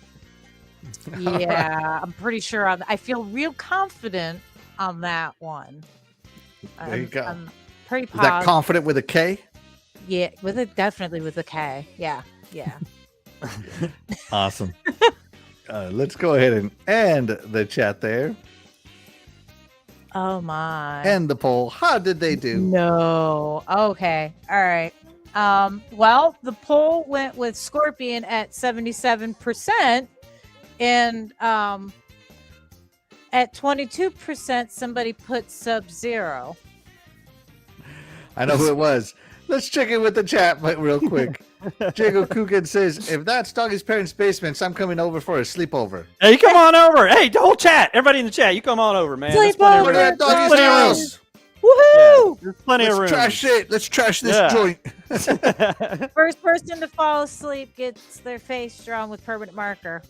Yeah, I'm pretty sure. I feel real confident on that one. There you go. I'm pretty Is positive. that confident with a K? Yeah, definitely with a K. Yeah. Awesome. Let's go ahead and end the chat there. Oh my. End the poll. How did they do? No. Okay. All right. Well, the poll went with Scorpion at 77%, and at 22%, somebody put Sub-Zero. I know who it was. Let's check in with the chat real quick. Jago Coogan says, "If that's Doggy's parents' basements, I'm coming over for a sleepover." Hey, you come on over. Hey, the whole chat. Everybody in the chat, you come on over, man. There's plenty of We're room. at Doggy's Plenty of room. house. Woohoo! Yeah, there's plenty of room. Let's trash it. Let's trash this Yeah. joint. First person to fall asleep gets their face drawn with permanent marker.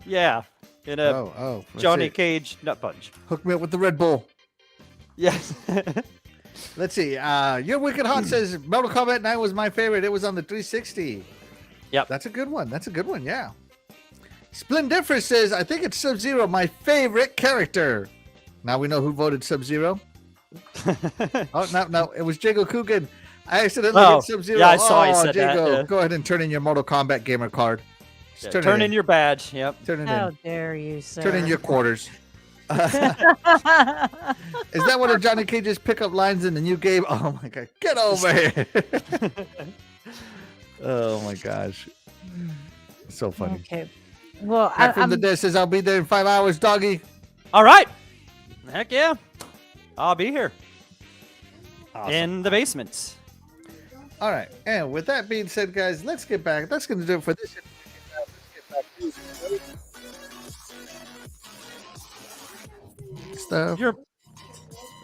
Yeah. In a Let's Johnny see. Cage nut punch. Hook me up with the Red Bull. Yes. Let's see. Your Wicked Hot says Mortal Kombat 9 was my favorite. It was on the 360. Yep. That's a good one. Yeah. Splendiferous says, I think it's Sub-Zero, my favorite character. Now we know who voted Sub-Zero. Oh, no. It was Jago Coogan. I accidentally hit Sub-Zero. Yeah, I saw you said Jago, that. Yeah. go ahead and turn in your Mortal Kombat gamer card. Just Yeah, turn in your badge. Yep. Turn it How in. dare you, sir? Turn in your quarters. Is that one of Johnny Cage's pickup lines in the new game? Oh my god, get over here. Oh my gosh. So funny. Okay. Well, Back from I'm the dead says I'll be there in 5 hours, Doggy. All right. Heck yeah. I'll be here Awesome. in the basement. All right. And with that being said, guys, let's get back. That's going to do it for this. Let's get back to stuff. You're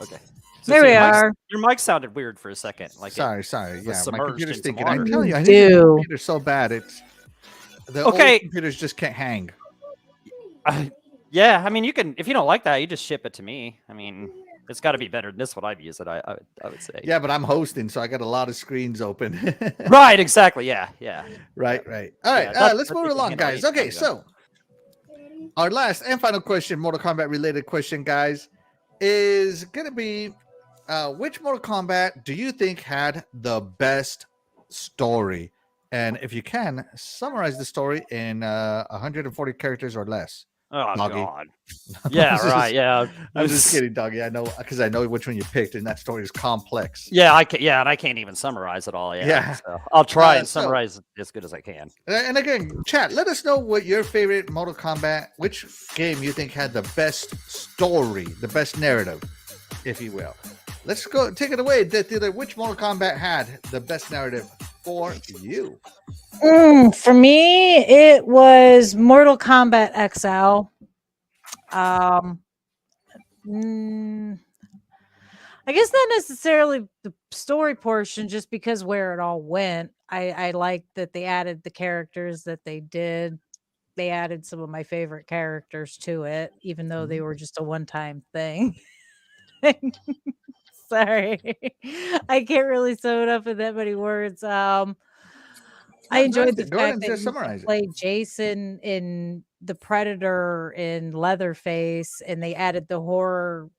okay. There we your mic- are. Your mic sounded weird for a second. Like Sorry. Yeah, my submerged computer's in some thinking. I water. tell you, I need Do. the computer so bad. It's the Okay. old computers just can't hang. yeah, I mean, you can if you don't like that, you just ship it to me. I mean, It's got to be better than this one I've used. I would say. Yeah, but I'm hosting, so I got a lot of screens open. Right. Exactly. Yeah. Right. All right. Yeah, Let's move along, guys. Okay, so our last and final question, Mortal Kombat related question, guys, is gonna be, which Mortal Kombat do you think had the best story? And if you can, summarize the story in 140 characters or less. Oh Doggy. God. Yeah. Right. Yeah. I'm just kidding, Doggy. I know, because I know which one you picked, and that story is complex. Yeah. and I can't even summarize it all. Yeah. So I'll try and so- summarize it as good as I can. And again, chat, let us know what your favorite Mortal Kombat, which game you think had the best story, the best narrative, if you will. Let's go take it away, DeathDealer. Which Mortal Kombat had the best narrative for you? For me, it was Mortal Kombat XL. I guess not necessarily the story portion, just because where it all went. I like that they added the characters that they did. They added some of my favorite characters to it, even though they were just a one-time thing. Sorry, I can't really sew it up in that many words. I enjoyed the Go ahead fact and that just you summarize it. played Jason in the Predator in Leatherface, and they added the horror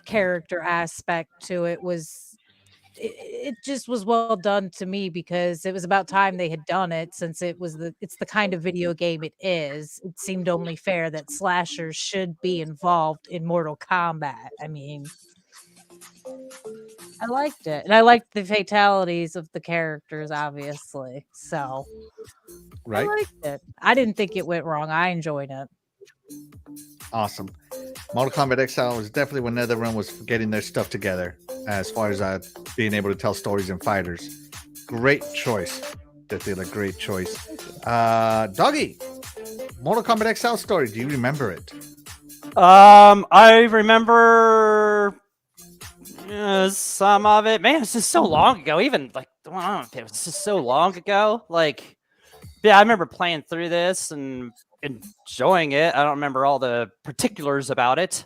character aspect to it. It just was well done to me, because it was about time they had done it, since it's the kind of video game it is. It seemed only fair that slashers should be involved in Mortal Kombat. I mean, I liked it, and I liked the fatalities of the characters, obviously. So Right. I liked it. I didn't think it went wrong. I enjoyed it. Awesome. Mortal Kombat XL was definitely when NetherRealm was getting their stuff together, as far as being able to tell stories in fighters. Great choice, DeathDealer. Great choice. Doggy, Mortal Kombat XL story. Do you remember it? I remember some of it. Man, it's just so long ago. Even like, I don't know, it was just so long ago. Like, yeah, I remember playing through this and enjoying it. I don't remember all the particulars about it.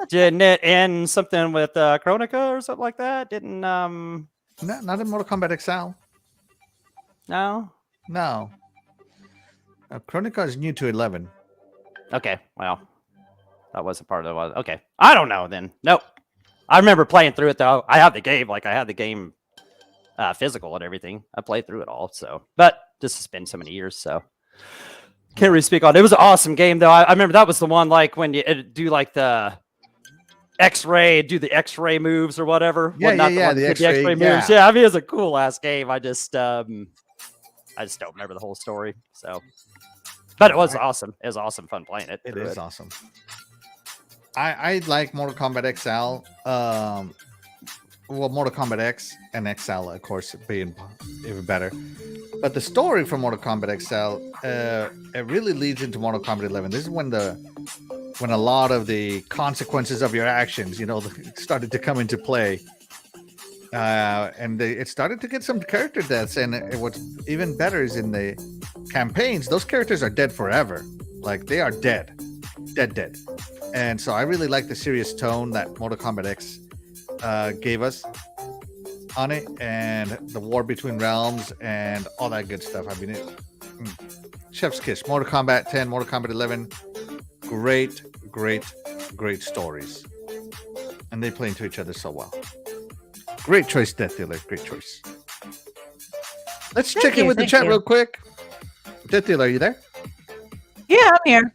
Didn't it end something with Chronica or something like that? Didn't No, not in Mortal Kombat XL. no? No. Chronica is new to 11. Okay, well, that wasn't part of the okay. I don't know then. Nope. I remember playing through it though. I had the game, physical and everything. I played through it all, so but this has been so many years, so can't really speak on it. It was an awesome game though. I remember that was the one like when you do like the X-ray, do the X-ray moves or whatever. Yeah, the X-ray moves. Yeah, I mean it's a cool ass game. I just don't remember the whole story. So, but it was awesome. It was awesome fun playing it. It is awesome. I like Mortal Kombat XL. Well, Mortal Kombat X and XL, of course, being even better. But the story for Mortal Kombat XL, it really leads into Mortal Kombat 11. This is when a lot of the consequences of your actions, started to come into play. And it started to get some character deaths. And what's even better is in the campaigns, those characters are dead forever. Like, they are dead. Dead. And so I really like the serious tone that Mortal Kombat X gave us on it, and the war between realms and all that good stuff. I mean, chef's kiss. Mortal Kombat 10, Mortal Kombat 11, great stories, and they play into each other so well. Great choice, DeathDealer. Great choice. Let's check in with the chat real quick. DeathDealer, are you there? Yeah, I'm here.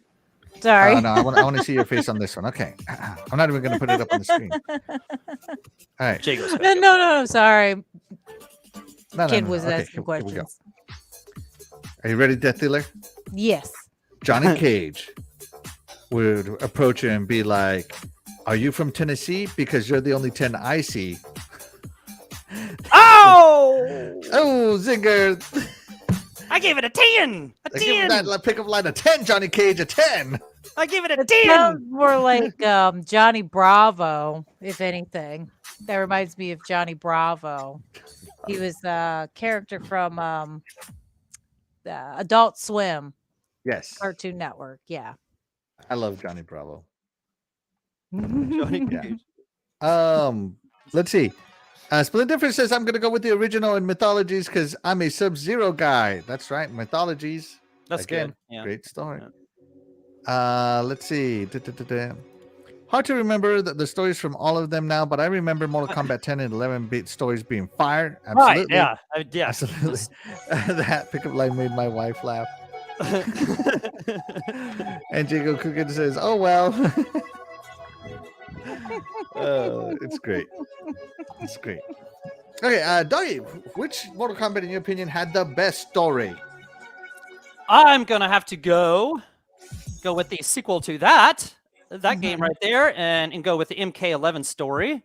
Sorry. No, I want to see your face on this one. Okay. I'm not even going to put it up on the screen. All right. No, sorry. Kid No. was Okay, asking questions. Are you ready, DeathDealer? Yes. Johnny Cage would approach you and be like, "Are you from Tennessee? Because you're the only 10 I see." Oh! Oh, zinger. I gave it a 10. A 10. Give that pickup line a 10, Johnny Cage, a 10. I give it a It 10. sounds more like Johnny Bravo, if anything. That reminds me of Johnny Bravo. He was a character from Adult Swim Yes. Cartoon Network. Yeah. I love Johnny Bravo. Johnny Yeah. Cage. Let's see. Splendifer says I'm gonna go with the original in mythologies because I'm a Sub-Zero guy. That's right, mythologies. That's Again, good. Yeah. great story. Let's see. Hard to remember the stories from all of them now, but I remember Mortal Kombat 10 and 11 stories being fire. Absolutely. Right. Yeah. Yeah. Absolutely. Just- That pickup line made my wife laugh. And Jago Cookin says, "Oh well." It's great. It's great. Okay, Doggy, which Mortal Kombat, in your opinion, had the best story? I'm gonna have to go with the sequel to that game right there, and go with the MK11 story.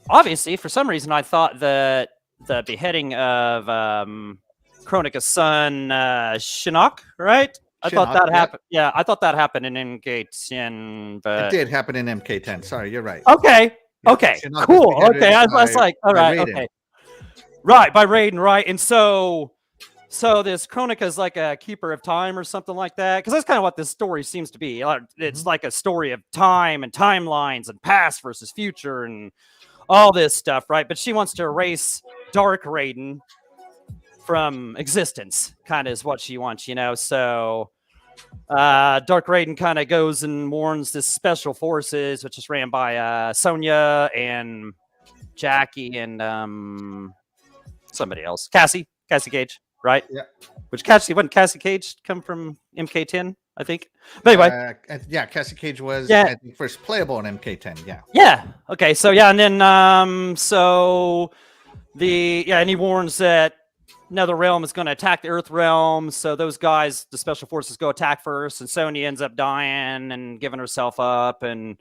Obviously, for some reason, I thought that the beheading of Kronika's son Shinnok, right? I thought that happened. Yeah, I thought that happened in MK10, but It did happen in MK10. Sorry, you're right. Okay. Yeah, Okay. Shinnok was Cool. beheaded Okay. I was by- like, all by right. Raiden. Okay. Right, by Raiden, right? And so this Kronika is like a keeper of time or something like that, because that's kind of what this story seems to be. It's like a story of time and timelines and past versus future and all this stuff, right? But she wants to erase Dark Raiden from existence, kind of is what she wants, So Dark Raiden kind of goes and warns this special forces, which is ran by Sonya and Jackie and somebody else, Cassie Cage, right? Yeah. Which wouldn't Cassie Cage come from MK10, I think. But anyway, yeah, Cassie Cage was Yeah. I think, first playable in MK10. Yeah. yeah. Okay, so yeah, and then and he warns that Nether Realm is going to attack the Earth Realm. So those guys, the special forces, go attack first, and Sonya ends up dying and giving herself up, and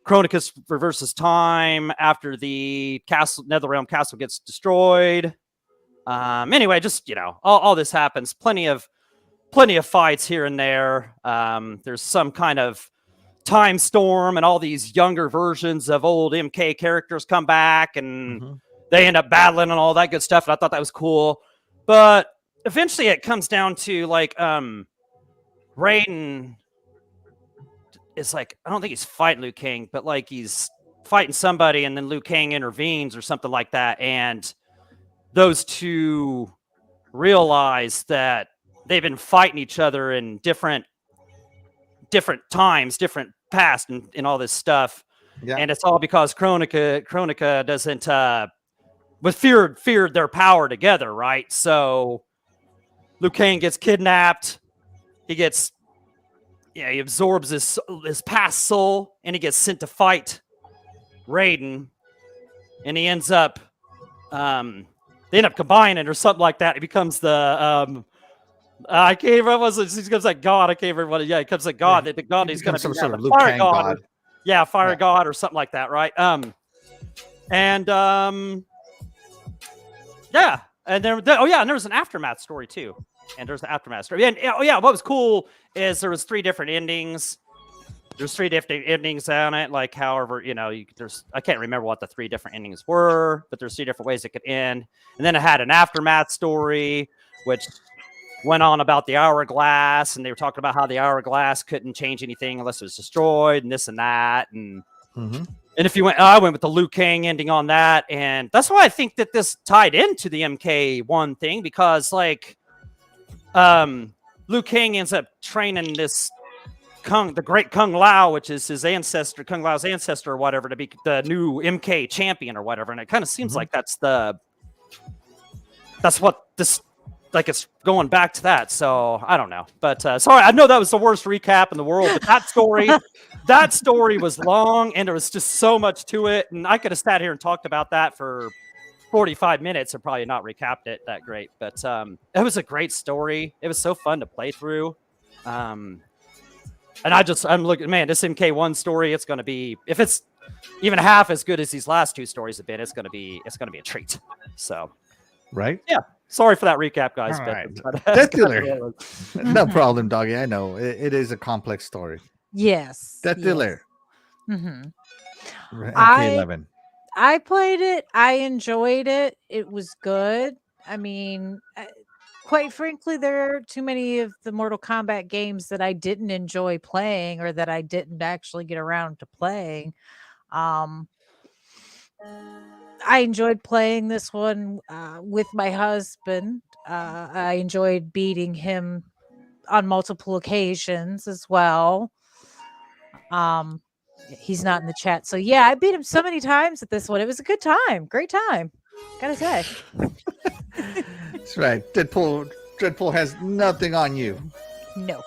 Kronicus reverses time after the Nether Realm castle gets destroyed. Anyway, just all this happens. Plenty of fights here and there. There's some kind of time storm, and all these younger versions of old MK characters come back, and they end up battling and all that good stuff. And I thought that was cool. But eventually, it comes down to like Raiden is like, I don't think he's fighting Liu Kang, but like he's fighting somebody, and then Liu Kang intervenes or something like that, and those two realize that they've been fighting each other in different times, different past, and all this stuff. Yeah. And it's all because Kronika doesn't feared their power together, right? So Liu Kang gets kidnapped. He absorbs his past soul, and he gets sent to fight Raiden, and he ends up they end up combining or something like that. It becomes the I can't remember what he becomes like God. I can't remember what. Yeah, he becomes like God. The God he's going to some be sort of the Liu fire Kang god. god. Fire god or something like that, right? And and there was an aftermath story too. And there's an aftermath story. And what was cool is there was 3 different endings. There's 3 different endings on it. Like, however, I can't remember what the 3 different endings were, but there's 3 different ways it could end. And then it had an aftermath story, which went on about the hourglass, and they were talking about how the hourglass couldn't change anything unless it was destroyed, and this and that. And if I went with the Liu Kang ending on that, and that's why I think that this tied into the MK1 thing, because like Liu Kang ends up training this the great Kung Lao, which is his ancestor, Kung Lao's ancestor or whatever, to be the new MK champion or whatever. And it kind of seems like that's what this, like, it's going back to that. So I don't know, but sorry, I know that was the worst recap in the world, but that story was long, and there was just so much to it. And I could have sat here and talked about that for 45 minutes and probably not recapped it that great, but it was a great story. It was so fun to play through. And I'm looking, man, this MK1 story, it's going to be, if it's even half as good as these last 2 stories have been, it's going to be a treat. So, right? Yeah. Sorry for that recap, guys. All right. But DeathDealer. No problem, Doggy. I know it is a complex story. Yes. DeathDealer. Yes. Mm-hmm. MK11. I played it. I enjoyed it. It was good. I mean, quite frankly, there are too many of the Mortal Kombat games that I didn't enjoy playing or that I didn't actually get around to playing. Um, I enjoyed playing this one with my husband. I enjoyed beating him on multiple occasions as well. He's not in the chat, so yeah, I beat him so many times at this one. It was a good time, great time, gotta say. That's right. Dreadpool has nothing on you. No,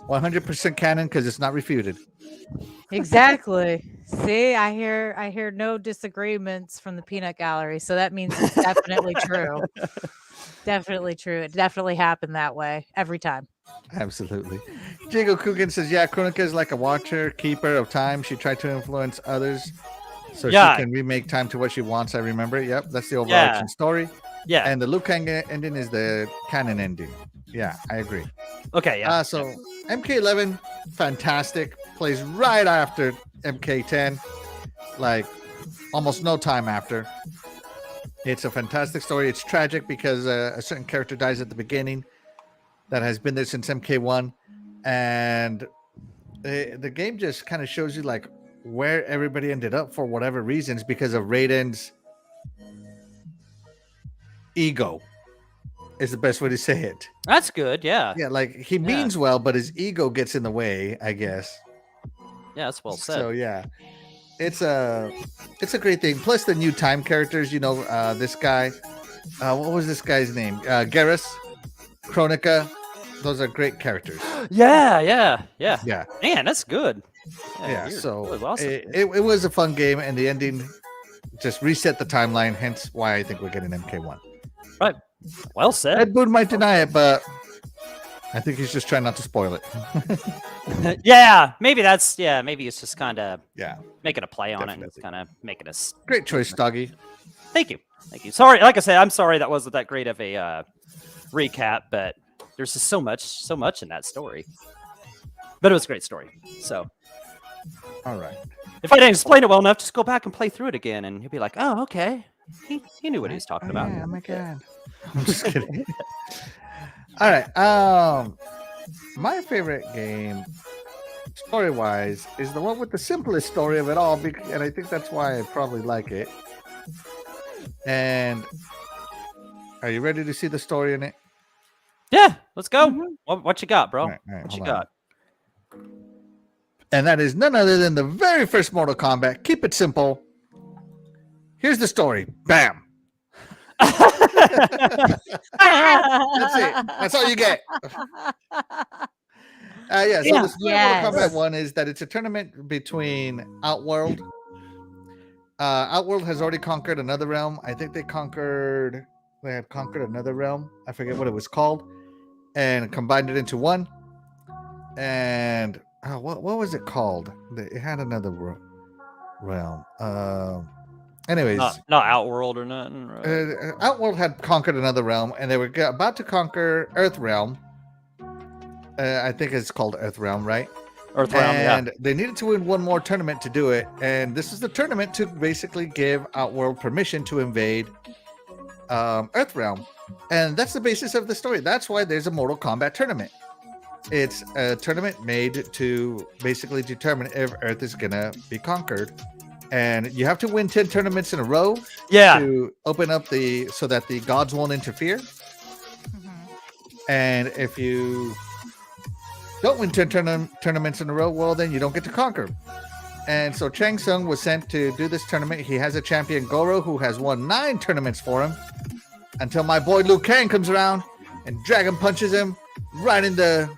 100% canon because it's not refuted. exactly. See, I hear no disagreements from the peanut gallery, so that means it's definitely true. Definitely true. It definitely happened that way every time. Absolutely. Jago Coogan says, yeah, Kronika is like a watcher, keeper of time. She tried to influence others so she can remake time to what she wants. I remember it. Yep, that's the overarching story. Yeah. And the Liu Kang ending is the canon ending. Yeah, I agree. Okay, yeah. So MK11, fantastic. Plays right after MK10. Like almost no time after. It's a fantastic story. It's tragic because a certain character dies at the beginning that has been there since MK1. And the game just kind of shows you like where everybody ended up for whatever reasons because of Raiden's ego is the best way to say it. That's good, yeah. Yeah, like he means well, but his ego gets in the way, I guess. Yeah, that's well said. So yeah. It's a great thing. Plus the new time characters, this guy. What was this guy's name? Garrus, Kronika. Those are great characters. Yeah. Man, that's good. Yeah, so really awesome. it was a fun game, and the ending just reset the timeline. Hence, why I think we're getting MK1. Right. Well said. Ed Boon might deny it, but I think he's just trying not to spoil it. Maybe it's just kind of making a play on it and kind of making us. Great choice, Doggy. Thank you. Sorry, like I said, I'm sorry that wasn't that great of a recap, but there's just so much in that story. But it was a great story. So, all right. If I didn't explain it well enough, just go back and play through it again, and you'll be like, "Oh, okay, he knew what he was talking about." Yeah, oh my god. I'm just kidding. All right. My favorite game, story-wise, is the one with the simplest story of it all, and I think that's why I probably like it. And are you ready to see the story in it? Yeah, let's go. What you got, bro? All right, what you got? And that is none other than the very first Mortal Kombat. Keep it simple. Here's the story. Bam. That's it. That's all you get. So the story of Mortal Kombat 1 is that it's a tournament between Outworld. Outworld has already conquered another realm. I think they had conquered another realm. I forget what it was called. And combined it into one. And what was it called? It had another realm. Anyways, not Outworld or nothing. Right? Outworld had conquered another realm, and they were about to conquer Earth Realm. I think it's called Earth Realm, right? Earth Realm, and they needed to win one more tournament to do it, and this is the tournament to basically give Outworld permission to invade Earth Realm, and that's the basis of the story. That's why there's a Mortal Kombat tournament. It's a tournament made to basically determine if Earth is gonna be conquered. And you have to win 10 tournaments in a row to open up so that the gods won't interfere. And if you don't win 10 tournaments in a row, well, then you don't get to conquer. And so Chang Tsung was sent to do this tournament. He has a champion, Goro, who has won 9 tournaments for him until my boy Liu Kang comes around and Dragon punches him right in the...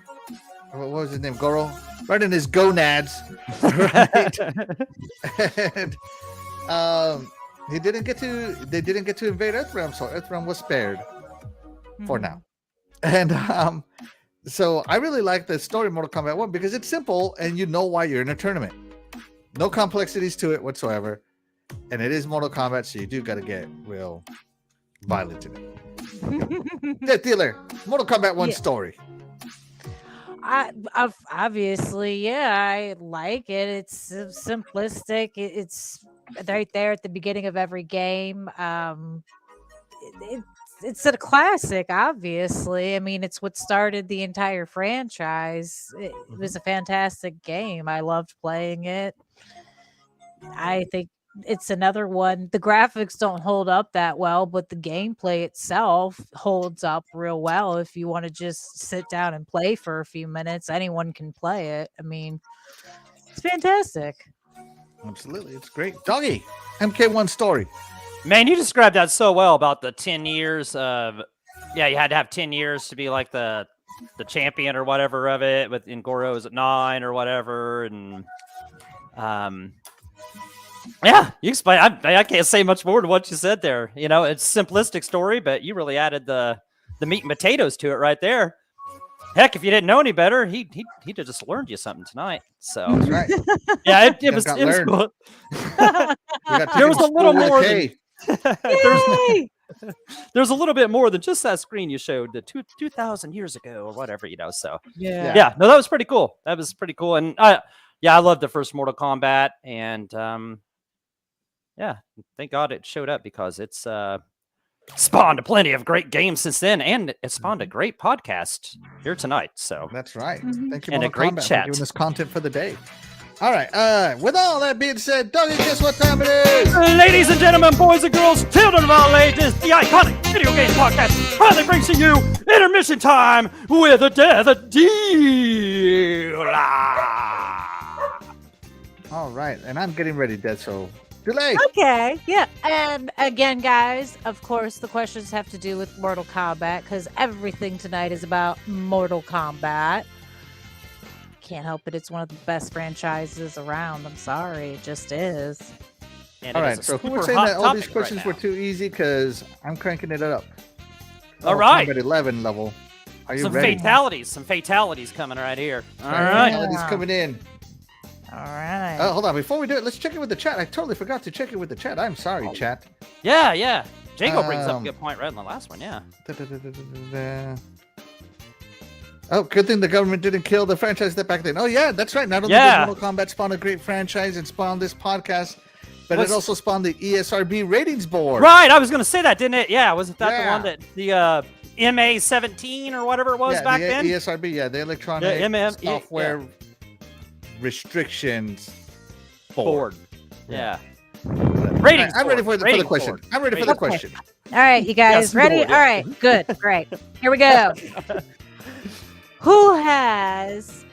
What was his name? Goro? Right in his gonads, right? And they didn't get to invade Earthrealm, so Earthrealm was spared for now. And so I really like the story of Mortal Kombat 1 because it's simple and you know why you're in a tournament. No complexities to it whatsoever. And it is Mortal Kombat, so you do got to get real violent in it. DeathDealer, Mortal Kombat 1 story. Obviously, I like it. It's simplistic. It's right there at the beginning of every game. it's a classic, obviously. I mean, it's what started the entire franchise. It was a fantastic game. I loved playing it. I think it's another one. The graphics don't hold up that well, but the gameplay itself holds up real well. If you want to just sit down and play for a few minutes, anyone can play it. I mean, it's fantastic. Absolutely, it's great. Doggy, MK1 story. Man, you described that so well about the 10 years of, yeah, you had to have 10 years to be like the champion or whatever of it. With in Goro's at 9 or whatever, and yeah, you explain. I can't say much more to what you said there. You know, it's a simplistic story, but you really added the meat and potatoes to it right there. Heck, if you didn't know any better, he just learned you something tonight. So That's right. yeah, it was cool. There was a little more than there's a little bit more than just that screen you showed the 2,000 years ago or whatever, you know. So yeah, no, that was pretty cool. That was pretty cool, and I love the first Mortal Kombat, and yeah, thank God it showed up because it's spawned plenty of great games since then, and it spawned a great podcast here tonight. So that's right. Thank you, and Mortal a great Kombat, chat. for giving us content for the day. All right. With all that being said, Dougie, guess what time it is? Ladies and gentlemen, boys and girls, children of all ages, the Iconic Video Game Podcast proudly brings to you Intermission Time with a DeathDealer. All right, and I'm getting ready, Dead, so delay. Okay, yeah. And again, guys, of course, the questions have to do with Mortal Kombat because everything tonight is about Mortal Kombat. Can't help it. It's one of the best franchises around. I'm sorry. It just is. And all right, so who was saying that all these questions were too easy? Because I'm cranking it up. All right. At 11 level. Are you ready? Some fatalities coming right here. All right. Fatalities coming in. All right. Hold on. Before we do it, let's check it with the chat. I totally forgot to check it with the chat. I'm sorry, chat. Yeah. Jago brings up a good point right in the last one. Yeah. Oh, good thing the government didn't kill the franchise that back then. Oh, yeah, that's right. Not only did Mortal Kombat spawn a great franchise and spawn this podcast, but it also spawned the ESRB ratings board. Right. I was going to say that, didn't it? Yeah. Wasn't that the one that the MA17 or whatever it was back then? ESRB, the Electronic Software Restrictions Board. Yeah. Ratings. I'm ready for the question. I'm ready for the question. All right, you guys ready? All right, good, great. Here we go. Who has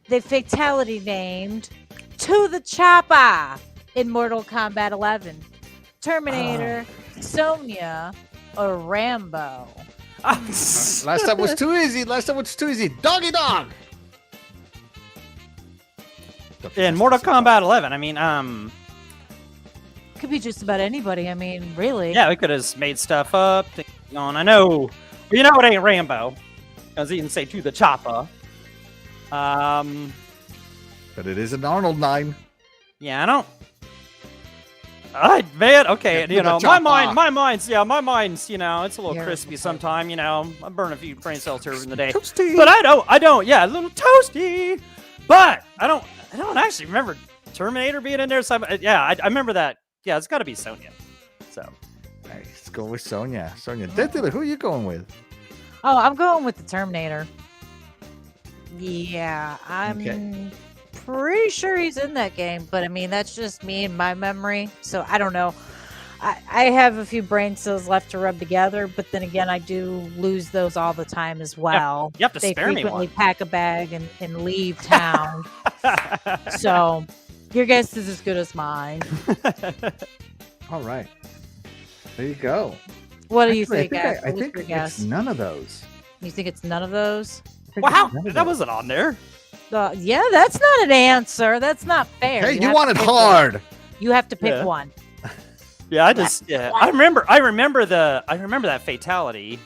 the fatality named To the Chopper in Mortal Kombat 11? Terminator, Sonya, or Rambo? Last time was too easy. Doggy dog. In Mortal Kombat 11, I mean, could be just about anybody. I mean, really. Yeah, we could have made stuff up. I know. You know it ain't Rambo. Because he didn't say To the Chopper. But it is an Arnold 9. Yeah, I don't. Man, okay, my mind's, it's a little crispy sometime, I burn a few brain cells here in the day. Toasty. But I don't, a little toasty. But I don't actually remember Terminator being in there. So I remember that. Yeah, it's got to be Sonya. So. Nice. Let's go with Sonya. DeathDealer, who are you going with? Oh, I'm going with the Terminator. Yeah, I'm pretty sure he's in that game, but I mean, that's just me and my memory, so I don't know. I have a few brain cells left to rub together, but then again, I do lose those all the time as well. You have to spare me one. They frequently pack a bag and leave town. So your guess is as good as mine. All right. There you go. What do you think, guys? I think it's none of those. You think it's none of those? Wow, that wasn't on there. Yeah, that's not an answer. That's not fair. Hey, you want it hard. You have to pick one. Yeah, I remember that fatality.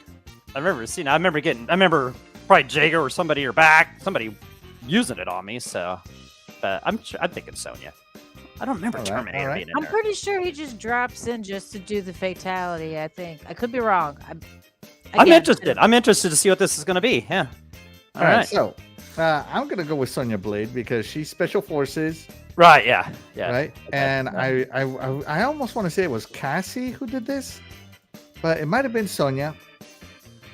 I remember probably Jago or somebody using it on me. So, but I'm thinking Sonya. I don't remember Terminator being in there. I'm pretty sure he just drops in just to do the fatality. I think I could be wrong. I'm interested. I'm interested to see what this is going to be. Yeah. All right. So, I'm gonna go with Sonya Blade because she's Special Forces. Right. Yeah. Right. And I almost want to say it was Cassie who did this. but it might have been Sonya,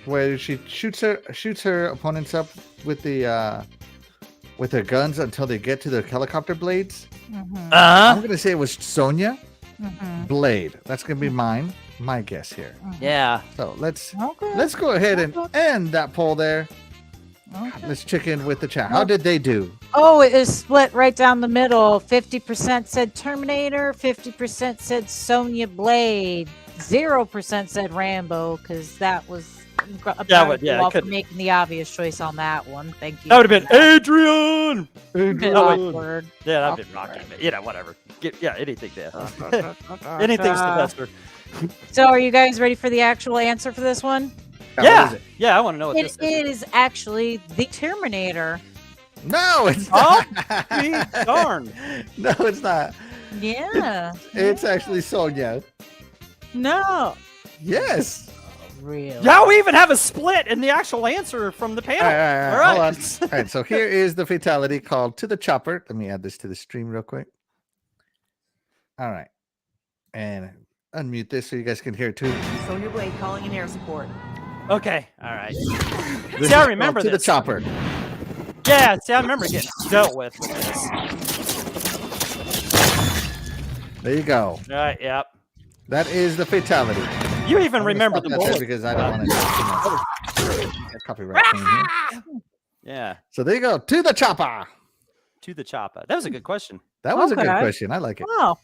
where she shoots her opponents up with her guns until they get to the helicopter blades. I'm gonna say it was Sonya Blade. That's gonna be my guess here. Yeah. So let's go ahead and end that poll there. Okay. Let's check in with the chat. How did they do? Oh, it is split right down the middle. 50% said Terminator, 50% said Sonya Blade, 0% said Rambo, because that was for making the obvious choice on that one. Thank you. That would have been Adrian. Awkward. Yeah, that would have been rocking. Whatever. Anything there. Anything's the best. So, are you guys ready for the actual answer for this one? Yeah, I want to know what this is. It is actually the Terminator. No, it's not. Oh, darn. No, it's not. Yeah. It's actually Sonya. No. Yes. Really? Yeah, we even have a split in the actual answer from the panel. All right. All right, so here is the fatality called To the Chopper. Let me add this to the stream real quick. All right. And unmute this so you guys can hear it too. Sonya Blade calling in air support. Okay. All right. See, I remember To this. the Chopper. Yeah, see, I remember getting dealt with this. There you go. All right, yep. That is the fatality. You even remember the bullet. Because I don't want to copyright thing here. Yeah. So there you go. To the Chopper. To the Chopper. That was a good question. That was a good question. I like it. Wow.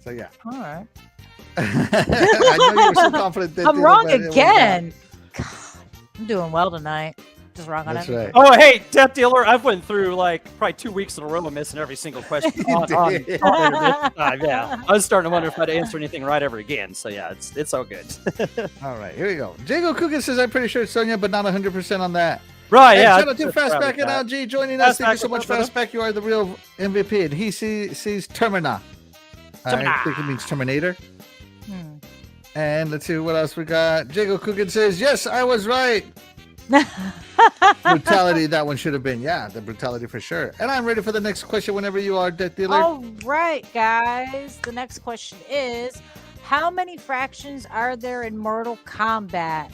So yeah. All right. I know you were so confident that I'm wrong again. God, I'm doing well tonight. Just wrong on That's everything. right. Oh, hey, DeathDealer, I've went through like probably 2 weeks in a row of missing every single question. on Intermission Time, yeah. I was starting to wonder if I'd answer anything right ever again. So yeah, it's all good. All right, here we go. Jago Coogan says, I'm pretty sure it's Sonya, but not 100% on that. Right, yeah. Shout out to Fastback and LG joining us. Thank you so much, Fastback. You are the real MVP. And he sees Termina. I think it means Terminator. And let's see what else we got. Jago Coogan says, yes, I was right. Brutality, that one should have been. Yeah, the brutality for sure. And I'm ready for the next question whenever you are, DeathDealer. All right, guys. The next question is, how many fractions are there in Mortal Kombat?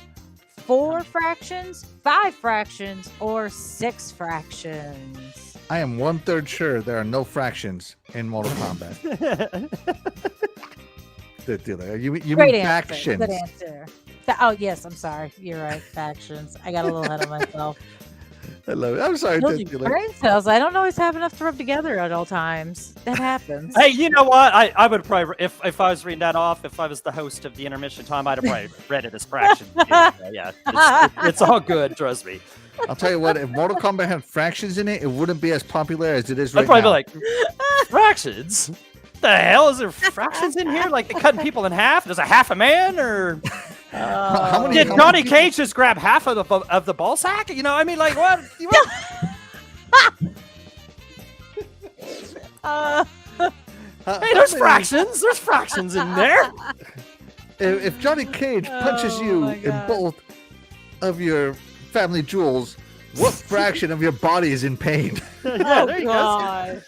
4 fractions, 5 fractions, or 6 fractions? I am 1/3 sure there are no fractions in Mortal Kombat. DeathDealer. You mean factions? Good answer. Oh, yes, I'm sorry. You're right. Factions. I got a little ahead of myself. I love it. I'm sorry, DeathDealer. Brain cells. I don't always have enough to rub together at all times. That happens. Hey, you know what? I would probably, if I was reading that off, if I was the host of the Intermission Time, I'd have probably read it as fractions. Yeah, it's all good. Trust me. I'll tell you what, if Mortal Kombat had fractions in it, it wouldn't be as popular as it is right I'd probably now. be like, fractions? The hell? Is there fractions in here? Like, they're cutting people in half? There's a half a man? Or did Johnny Cage just grab half of the ball sack? You know, I mean, like, what? Hey, there's fractions. There's fractions in there. If Johnny Cage punches you in both of your family jewels, what fraction of your body is in pain? Yeah, there you go.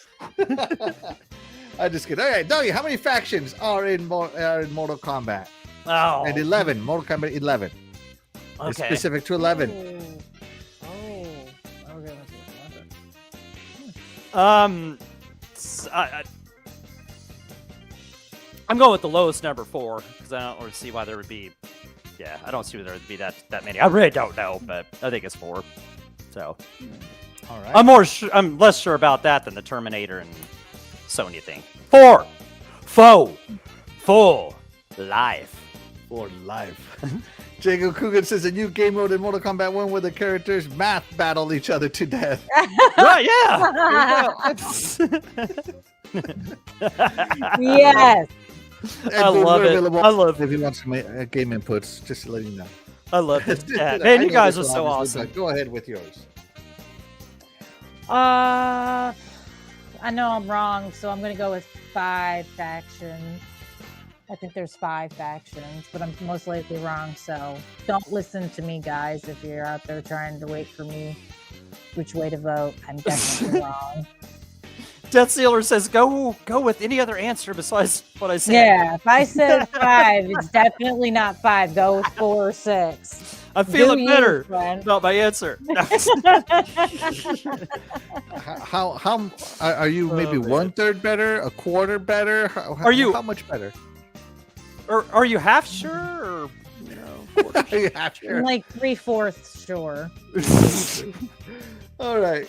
I just kidding. All right, Doggy, how many factions are in Mortal Kombat? Oh. And 11. Mortal Kombat 11. Okay. It's specific to 11. I'm going with the lowest number 4 because I don't really see why there would be. Yeah, I don't see why there would be that many. I really don't know, but I think it's 4. So, all right. I'm less sure about that than the Terminator and Sonya thing. 4, full life. For life. Jago Coogan says a new game mode in Mortal Kombat 1 where the characters math battle each other to death. Right, yeah. Yes. I love it. I love if you want some game inputs, just to let you know. I love this. Yeah, man, you guys are so awesome. Go ahead with yours. I know I'm wrong, so I'm going to go with 5 factions. I think there's 5 factions, but I'm most likely wrong, so don't listen to me, guys, if you're out there trying to wait for me which way to vote. I'm definitely wrong. DeathDealer says, go with any other answer besides what I said. Yeah, if I said 5, it's definitely not 5. Go with 4 or 6. I'm feeling you, better friend. about my answer. How are you? Maybe man. 1/3 better, a quarter better. Are you- How much better? Or are you half sure? Or, Are you happy? I'm like 3/4 sure. All right.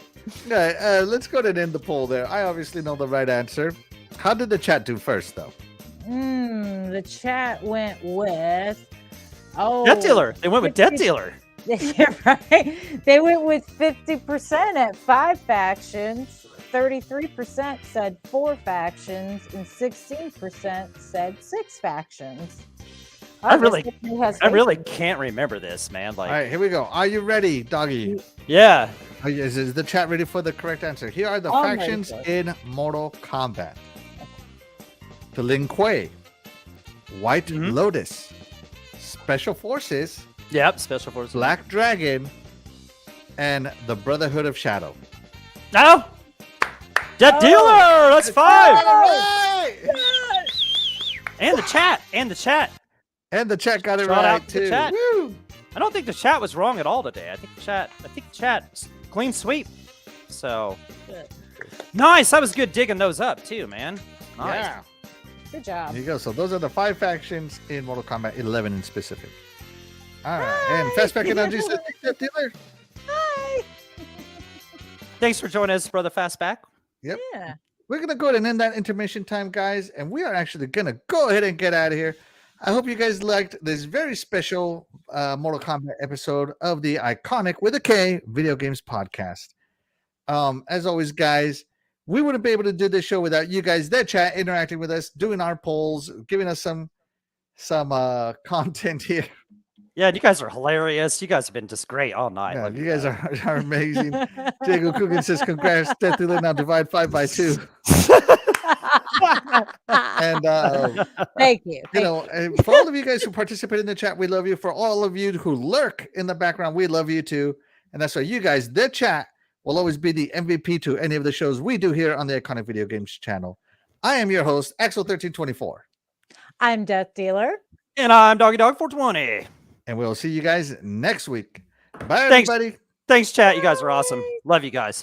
Let's go ahead and end the poll there. I obviously know the right answer. How did the chat do first, though? The chat went with DeathDealer. They went with DeathDealer. Yeah, right. They went with 50% at 5 factions. 33% said 4 factions, and 16% said 6 factions. I really can't remember this, man. All Like, right, here we go. Are you ready, doggy? yeah. Is the chat ready for the correct answer? Here are the Oh my factions God. in Mortal Kombat. The Lin Kuei, White Mhm. Lotus, Special Forces, Yep. Special Forces. Black Dragon, and the Brotherhood of Shadow. No. DeathDealer. That's 5. All right! And the chat. And the chat. And the chat got it Shout right out to the too. chat. Woo! I don't think the chat was wrong at all today. I think the chat clean sweep. So Good. nice. That was good digging those up too, man. Nice. Yeah. Good job. There you go. So those are the 5 factions in Mortal Kombat 11 in specific. All right. And Fastback Energy says, DeathDealer. Hi. Thanks for joining us, brother Fastback. Yep. Yeah. We're going to go ahead and end that intermission time, guys. And we are actually going to go ahead and get out of here. I hope you guys liked this very special Mortal Kombat episode of the Iconic with a K Video Games Podcast. As always, guys, we wouldn't be able to do this show without you guys, the chat, interacting with us, doing our polls, giving us some content here. Yeah, you guys are hilarious. You guys have been just great all night. Yeah, Look you at guys that. are amazing. Diego Coogan says, congrats, DeathDealer. Now divide 5 by 2. And Thank you. you know, and for all of you guys who participate in the chat, we love you. For all of you who lurk in the background, we love you too. And that's why you guys, the chat, will always be the MVP to any of the shows we do here on the Iconic Video Games channel. I am your host, Axel1324. I'm DeathDealer. And I'm Doggy Dog 420. And we'll see you guys next week. Bye, Thanks. everybody. Thanks, chat. You guys are awesome. Love you guys.